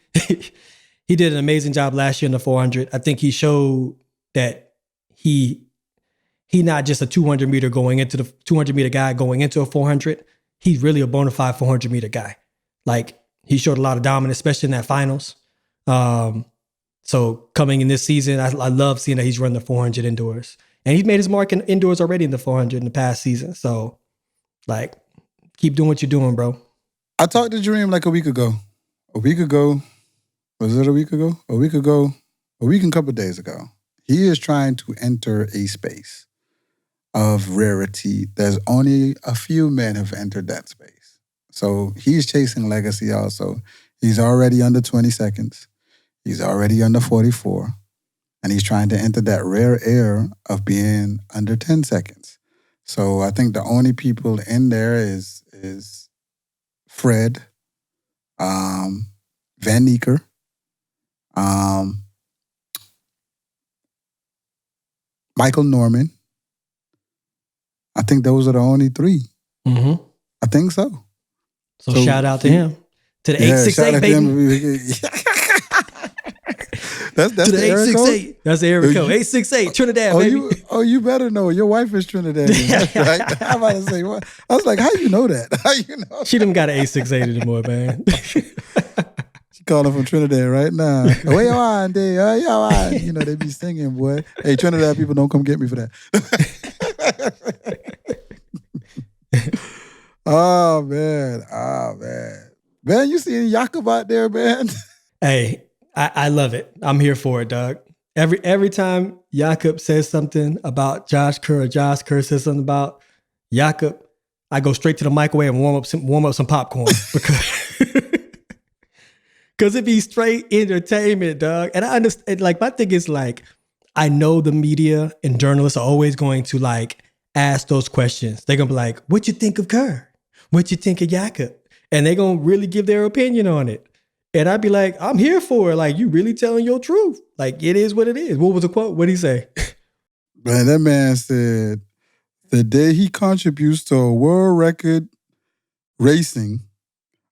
[SPEAKER 3] did an amazing job last year in the 400. I think he showed that he not just a 200 meter going into the 200 meter guy going into a 400. He's really a bona fide 400 meter guy. Like he showed a lot of dominance, especially in that finals. So coming in this season, I love seeing that he's run the 400 indoors, and he's made his mark in indoors already in the 400 in the past season. So like, keep doing what you're doing, bro.
[SPEAKER 5] I talked to Jareem like a week ago. Was it a week ago? A week and a couple of days ago. He is trying to enter a space of rarity. There's only a few men have entered that space. So he's chasing legacy also. He's already under 20 seconds. He's already under 44. And he's trying to enter that rare air of being under 10 seconds. So I think the only people in there is Fred, Van Nieker, Michael Norman. I think those are the only three.
[SPEAKER 3] Mm-hmm.
[SPEAKER 5] I think so.
[SPEAKER 3] So shout out to him. To the 868, baby.
[SPEAKER 5] That's
[SPEAKER 3] to the 868. That's the area code. 868, Trinidad, baby.
[SPEAKER 5] You better know. Your wife is Trinidadian. That's right. I'm about to say, what? I was like, how you know that? How you know?
[SPEAKER 3] She done got an 868 anymore, man.
[SPEAKER 5] calling from Trinidad right now. Where you on, day? You on? You know, they be singing, boy. Hey, Trinidad people, don't come get me for that. Oh, man. Man, you seeing Jakob out there, man?
[SPEAKER 3] Hey, I love it. I'm here for it, dog. Every time Jakob says something about Josh Kerr or Josh Kerr says something about Jakob, I go straight to the microwave and warm up some popcorn because it be straight entertainment, dog. And I understand. Like, my thing is, like, I know the media and journalists are always going to, like, ask those questions. They're gonna be like, "What you think of Kerr? What you think of Jakob?" And they're gonna really give their opinion on it. And I'd be like, "I'm here for it. Like, you really telling your truth. Like, it is what it is." What was the quote? What did he say?
[SPEAKER 5] Man, that man said, the day he contributes to a world record racing,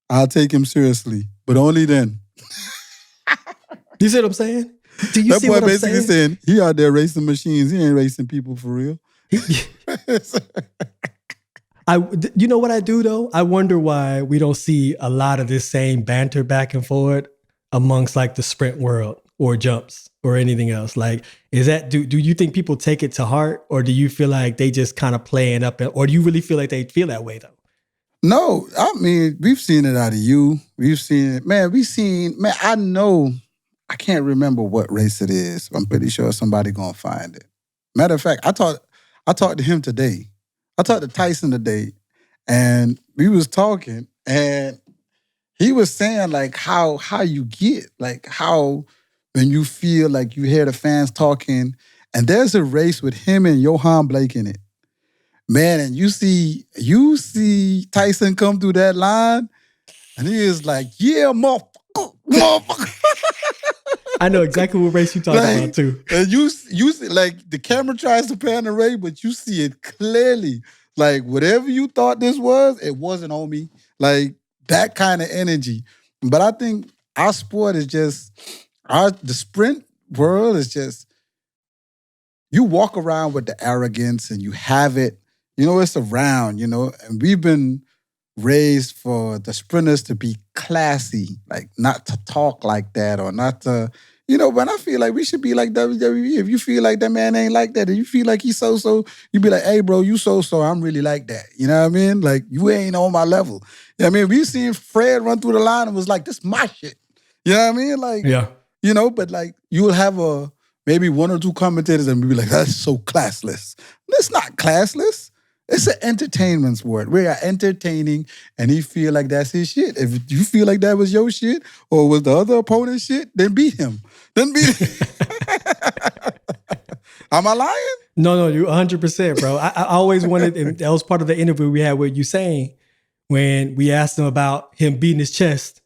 [SPEAKER 5] I'll take him seriously, but only then.
[SPEAKER 3] You see what I'm saying? Do you
[SPEAKER 5] that
[SPEAKER 3] see
[SPEAKER 5] boy
[SPEAKER 3] what I'm
[SPEAKER 5] basically saying? He out there racing machines. He ain't racing people for real.
[SPEAKER 3] You know what I do though? I wonder why we don't see a lot of this same banter back and forth amongst like the sprint world or jumps or anything else. Like, is that, do you think people take it to heart, or do you feel like they just kind of playing up, or do you really feel like they feel that way though?
[SPEAKER 5] No, I mean, we've seen it out of you. We've seen it, man. I know, I can't remember what race it is. I'm pretty sure somebody gonna find it. Matter of fact, I talked to him today. I talked to Tyson today, and we was talking, and he was saying like how you get, like how when you feel like you hear the fans talking, and there's a race with him and Johan Blake in it. Man, and you see Tyson come through that line, and he is like, "Yeah, motherfucker."
[SPEAKER 3] I know exactly what race you talking about too.
[SPEAKER 5] And you see, like, the camera tries to pan the race, but you see it clearly. Like, whatever you thought this was, it wasn't, homie. Like, that kind of energy. But I think our sport is just, the sprint world is just, you walk around with the arrogance and you have it. You know, it's around, you know, and we've been raised for the sprinters to be classy, like not to talk like that or not to, you know, but I feel like we should be like WWE. If you feel like that man ain't like that, if you feel like he's so, you be like, "Hey, bro, you so, I'm really like that." You know what I mean? Like, you ain't on my level. You know what I mean? We seen Fred run through the line and was like, "This my shit." You know what I mean? Like,
[SPEAKER 3] yeah.
[SPEAKER 5] You know, but like, you will have maybe one or two commentators and be like, "That's so classless." That's not classless. It's an entertainment sport. We are entertaining, and he feel like that's his shit. If you feel like that was your shit or was the other opponent's shit, then beat him. Am I lying?
[SPEAKER 3] No, you're 100%, bro. I always wanted, and that was part of the interview we had with Usain when we asked him about him beating his chest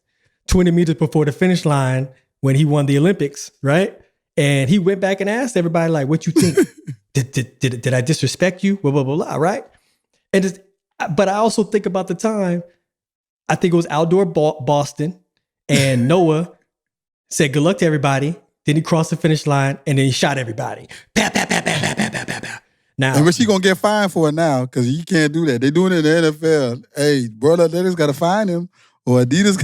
[SPEAKER 3] 20 meters before the finish line when he won the Olympics, right? And he went back and asked everybody, like, "What you think? Did I disrespect you?" Blah, blah, blah, blah, right? But I also think about the time, I think it was outdoor Boston, and Noah said, "Good luck to everybody." Then he crossed the finish line, and then he shot everybody. Pow, pow, pow, pow, pow, pow, pow, pow. Now,
[SPEAKER 5] and what's he gonna get fined for now? Because he can't do that. They doing it in the NFL. Hey, brother, they just gotta fine him, or Adidas.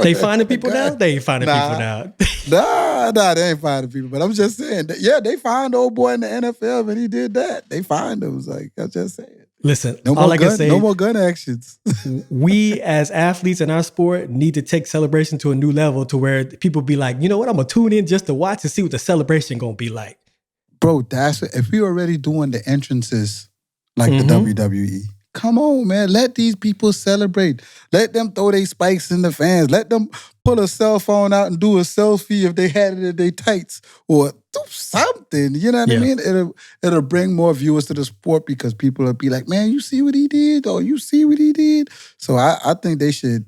[SPEAKER 3] They finding people now? They ain't finding people now.
[SPEAKER 5] Nah, they ain't finding people. But I'm just saying, yeah, they fined old boy in the NFL when he did that. They fined him. It's like, I'm just saying.
[SPEAKER 3] Listen,
[SPEAKER 5] no more gun actions.
[SPEAKER 3] We as athletes in our sport need to take celebration to a new level to where people be like, "You know what? I'm gonna tune in just to watch and see what the celebration gonna be like."
[SPEAKER 5] Bro, if we already doing the entrances like the WWE, come on, man. Let these people celebrate. Let them throw their spikes in the fans. Let them pull a cell phone out and do a selfie if they had it in their tights, or do something. You know what I mean? It'll bring more viewers to the sport because people will be like, "Man, you see what he did? Or you see what he did?" So I think they should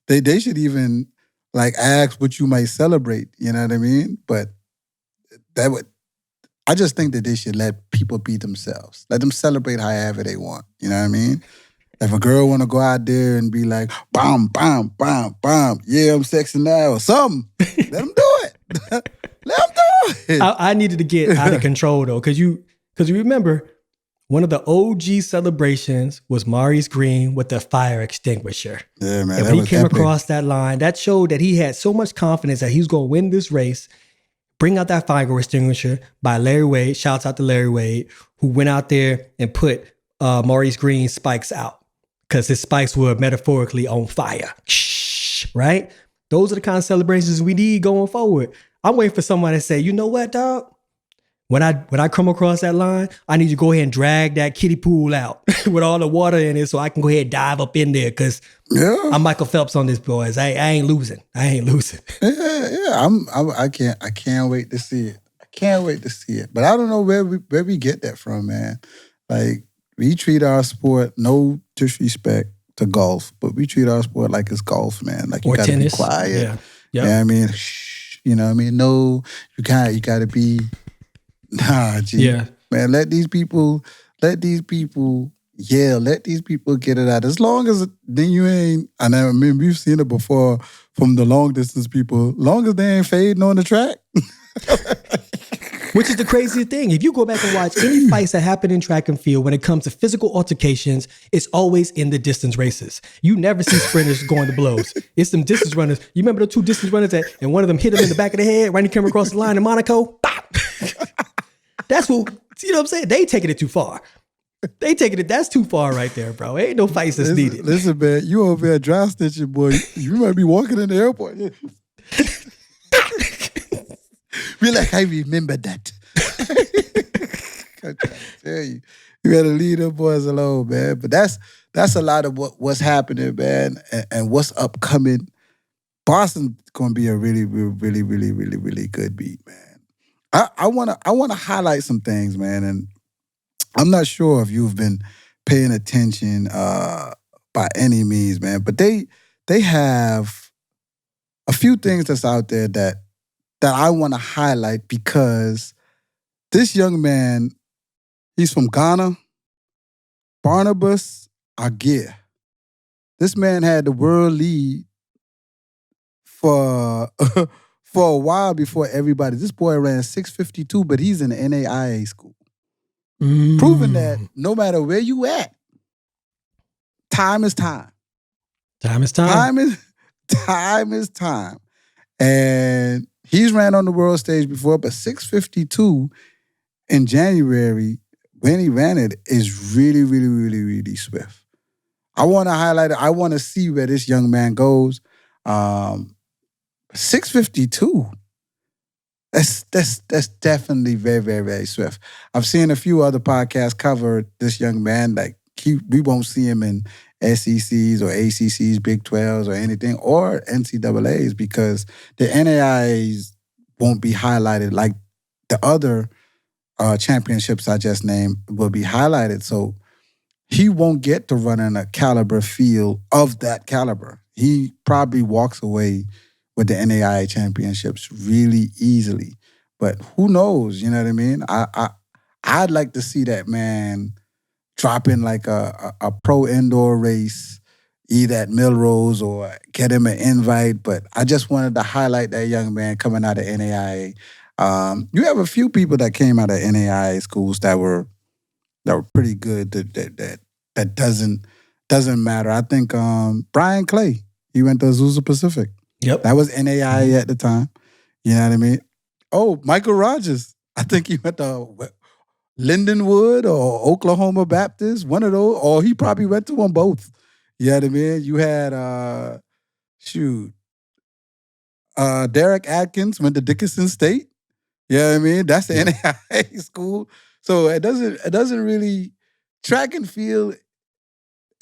[SPEAKER 5] even like ask what you might celebrate. You know what I mean? But I just think that they should let people be themselves. Let them celebrate however they want. You know what I mean? If a girl want to go out there and be like, "Bam, bam, bam, bam, yeah, I'm sexy now," or something, let them do it. Let them do it.
[SPEAKER 3] I needed to get out of control though, because you remember one of the OG celebrations was Maurice Green with the fire extinguisher.
[SPEAKER 5] Yeah, man.
[SPEAKER 3] And when he came across that line, that showed that he had so much confidence that he was going to win this race. Bring out that fire extinguisher by Larry Wade. Shouts out to Larry Wade, who went out there and put Maurice Green's spikes out because his spikes were metaphorically on fire. Right? Those are the kind of celebrations we need going forward. I'm waiting for somebody to say, you know what, dog? When I come across that line, I need to go ahead and drag that kiddie pool out with all the water in it so I can go ahead and dive up in there because I'm Michael Phelps on this, boys. I ain't losing.
[SPEAKER 5] Yeah. I can't wait to see it. I can't wait to see it. But I don't know where we get that from, man. Like, we treat our sport, no disrespect to golf, but we treat our sport like it's golf, man. Like, you gotta be quiet.
[SPEAKER 3] Yeah. Yep.
[SPEAKER 5] You know what I mean? Shh. You know what I mean? No, you gotta be. Nah, G.
[SPEAKER 3] Yeah.
[SPEAKER 5] Man, let these people yell. Let these people get it out. As long as then you ain't, and I mean, we've seen it before from the long distance people, long as they ain't fading on the track.
[SPEAKER 3] Which is the craziest thing. If you go back and watch any fights that happen in track and field, when it comes to physical altercations, it's always in the distance races. You never see sprinters going to blows. It's them distance runners. You remember the two distance runners and one of them hit him in the back of the head right when he came across the line in Monaco? Bop! That's what, you know what I'm saying? They taking it too far. That's too far right there, bro. Ain't no fights that's needed.
[SPEAKER 5] Listen, man, you over there dry stitching, boy. You might be walking in the airport. Be like, I remember that. I'm trying to tell you. You gotta leave them boys alone, man. But that's a lot of what's happening, man, and what's upcoming. Boston's gonna be a really, really, really, really, really good beat, man. I wanna highlight some things, man, and I'm not sure if you've been paying attention by any means, man, but they have a few things that's out there that I want to highlight because this young man, he's from Ghana, Barnabas Agir. This man had the world lead for a while before everybody. This boy ran 6:52, but he's in the NIAA school. Proving that no matter where you at, time is time.
[SPEAKER 3] Time is time.
[SPEAKER 5] Time is time. And he's ran on the world stage before, but 6:52 in January, when he ran it, is really, really, really, really swift. I want to highlight it. I want to see where this young man goes. 6:52. That's definitely very, very, very swift. I've seen a few other podcasts cover this young man. Like we won't see him in SECs or ACCs, Big 12s or anything, or NCAAs because the NIAAs won't be highlighted like the other championships I just named will be highlighted. So he won't get to run in a caliber field of that caliber. He probably walks away with the NIAA championships really easily. But who knows, you know what I mean? I'd like to see that man drop in like a pro indoor race, either at Milrose or get him an invite. But I just wanted to highlight that young man coming out of NIAA. You have a few people that came out of NIAA schools that were pretty good. That doesn't matter. I think Brian Clay, he went to Azusa Pacific.
[SPEAKER 3] Yep.
[SPEAKER 5] That was NIAA at the time. You know what I mean? Oh, Michael Rogers. I think he went to Lindenwood or Oklahoma Baptist, one of those. Or he probably went to them both. You know what I mean? You had, Derek Atkins went to Dickinson State. You know what I mean? That's the NIAA school. So it doesn't really, track and field,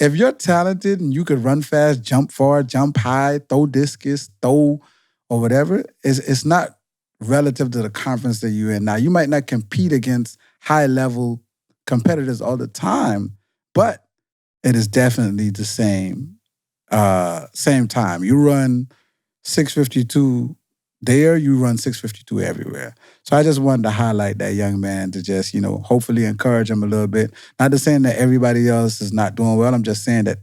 [SPEAKER 5] if you're talented and you could run fast, jump far, jump high, throw discus, throw or whatever, it's not relative to the conference that you're in. Now, you might not compete against high-level competitors all the time, but it is definitely the same time. You run 6:52 there, you run 6:52 everywhere. So I just wanted to highlight that young man to just, hopefully encourage him a little bit. Not to saying that everybody else is not doing well. I'm just saying that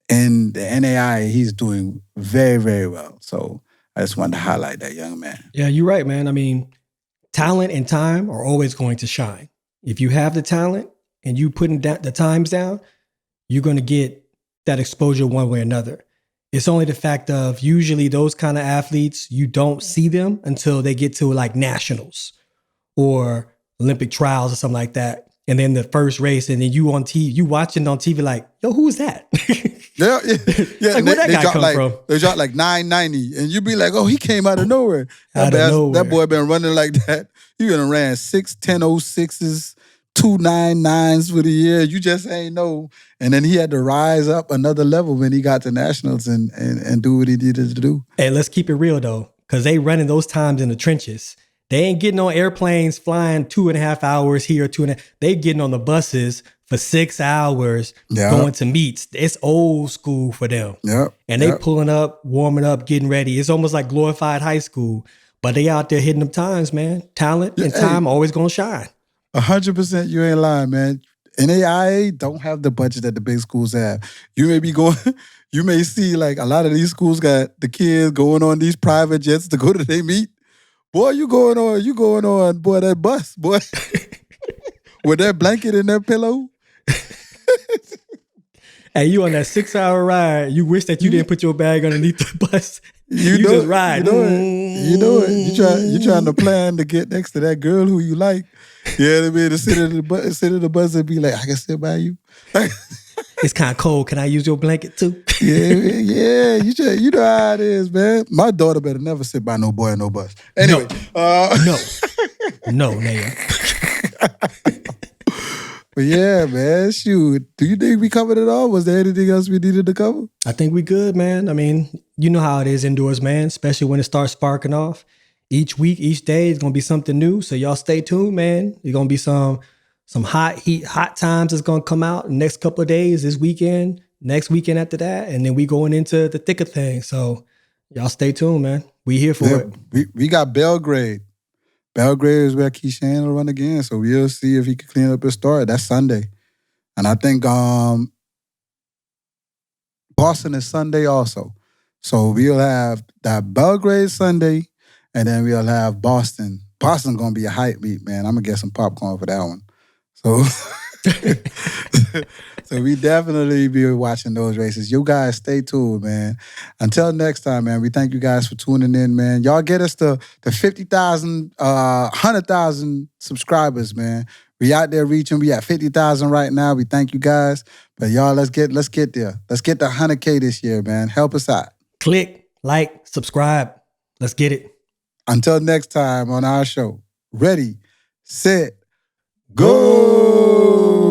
[SPEAKER 5] in the NIAA, he's doing very, very well. So I just wanted to highlight that young man.
[SPEAKER 3] Yeah, you're right, man. I mean, talent and time are always going to shine. If you have the talent and you putting the times down, you're going to get that exposure one way or another. It's only the fact of usually those kind of athletes, you don't see them until they get to like nationals or Olympic trials or something like that. And then the first race, and then you on TV, you watching on TV like, yo, who is that?
[SPEAKER 5] Yeah.
[SPEAKER 3] Like, where that guy come from?
[SPEAKER 5] They dropped like 990, and you be like, oh, he came out of nowhere. That boy been running like that. He been ran 10:06s, 299s for the year. You just ain't know. And then he had to rise up another level when he got to nationals and do what he needed to do.
[SPEAKER 3] Hey, let's keep it real though, because they running those times in the trenches. They ain't getting on airplanes flying 2.5 hours here, 2.5. They getting on the buses for 6 hours going to meets. It's old school for them. And they pulling up, warming up, getting ready. It's almost like glorified high school, but they out there hitting them times, man. Talent and time always gonna shine.
[SPEAKER 5] 100% you ain't lying, man. NIAA don't have the budget that the big schools have. You may be going, you may see like a lot of these schools got the kids going on these private jets to go to their meet. Boy, you going on, boy, that bus, boy. With that blanket and that pillow.
[SPEAKER 3] Hey, you on that 6-hour ride, you wish that you didn't put your bag underneath the bus. You just ride.
[SPEAKER 5] You know it. You trying to plan to get next to that girl who you like. Yeah, they be to sit in the bus and be like, I can sit by you.
[SPEAKER 3] It's kind of cold. Can I use your blanket too?
[SPEAKER 5] Yeah. You know how it is, man. My daughter better never sit by no boy in no bus. Anyway.
[SPEAKER 3] No, Naya.
[SPEAKER 5] But yeah, man, shoot. Do you think we covered it all? Was there anything else we needed to cover?
[SPEAKER 3] I think we good, man. I mean, you know how it is indoors, man, especially when it starts sparking off. Each week, each day is going to be something new. So y'all stay tuned, man. There's going to be some hot times that's going to come out in the next couple of days, this weekend, next weekend after that. And then we going into the thick of things. So y'all stay tuned, man. We here for it.
[SPEAKER 5] We got Belgrade. Belgrade is where Kishane will run again. So we'll see if he can clean up his start. That's Sunday. And I think Boston is Sunday also. So we'll have that Belgrade Sunday, and then we'll have Boston. Boston going to be a hype meet, man. I'm going to get some popcorn for that one. So, so we definitely be watching those races. You guys stay tuned, man. Until next time, man, we thank you guys for tuning in, man. Y'all get us to 50,000, 100,000 subscribers, man. We out there reaching. We at 50,000 right now. We thank you guys. But y'all, let's get there. Let's get the 100K this year, man. Help us out.
[SPEAKER 3] Click, like, subscribe. Let's get it.
[SPEAKER 5] Until next time on our show. Ready, set, go!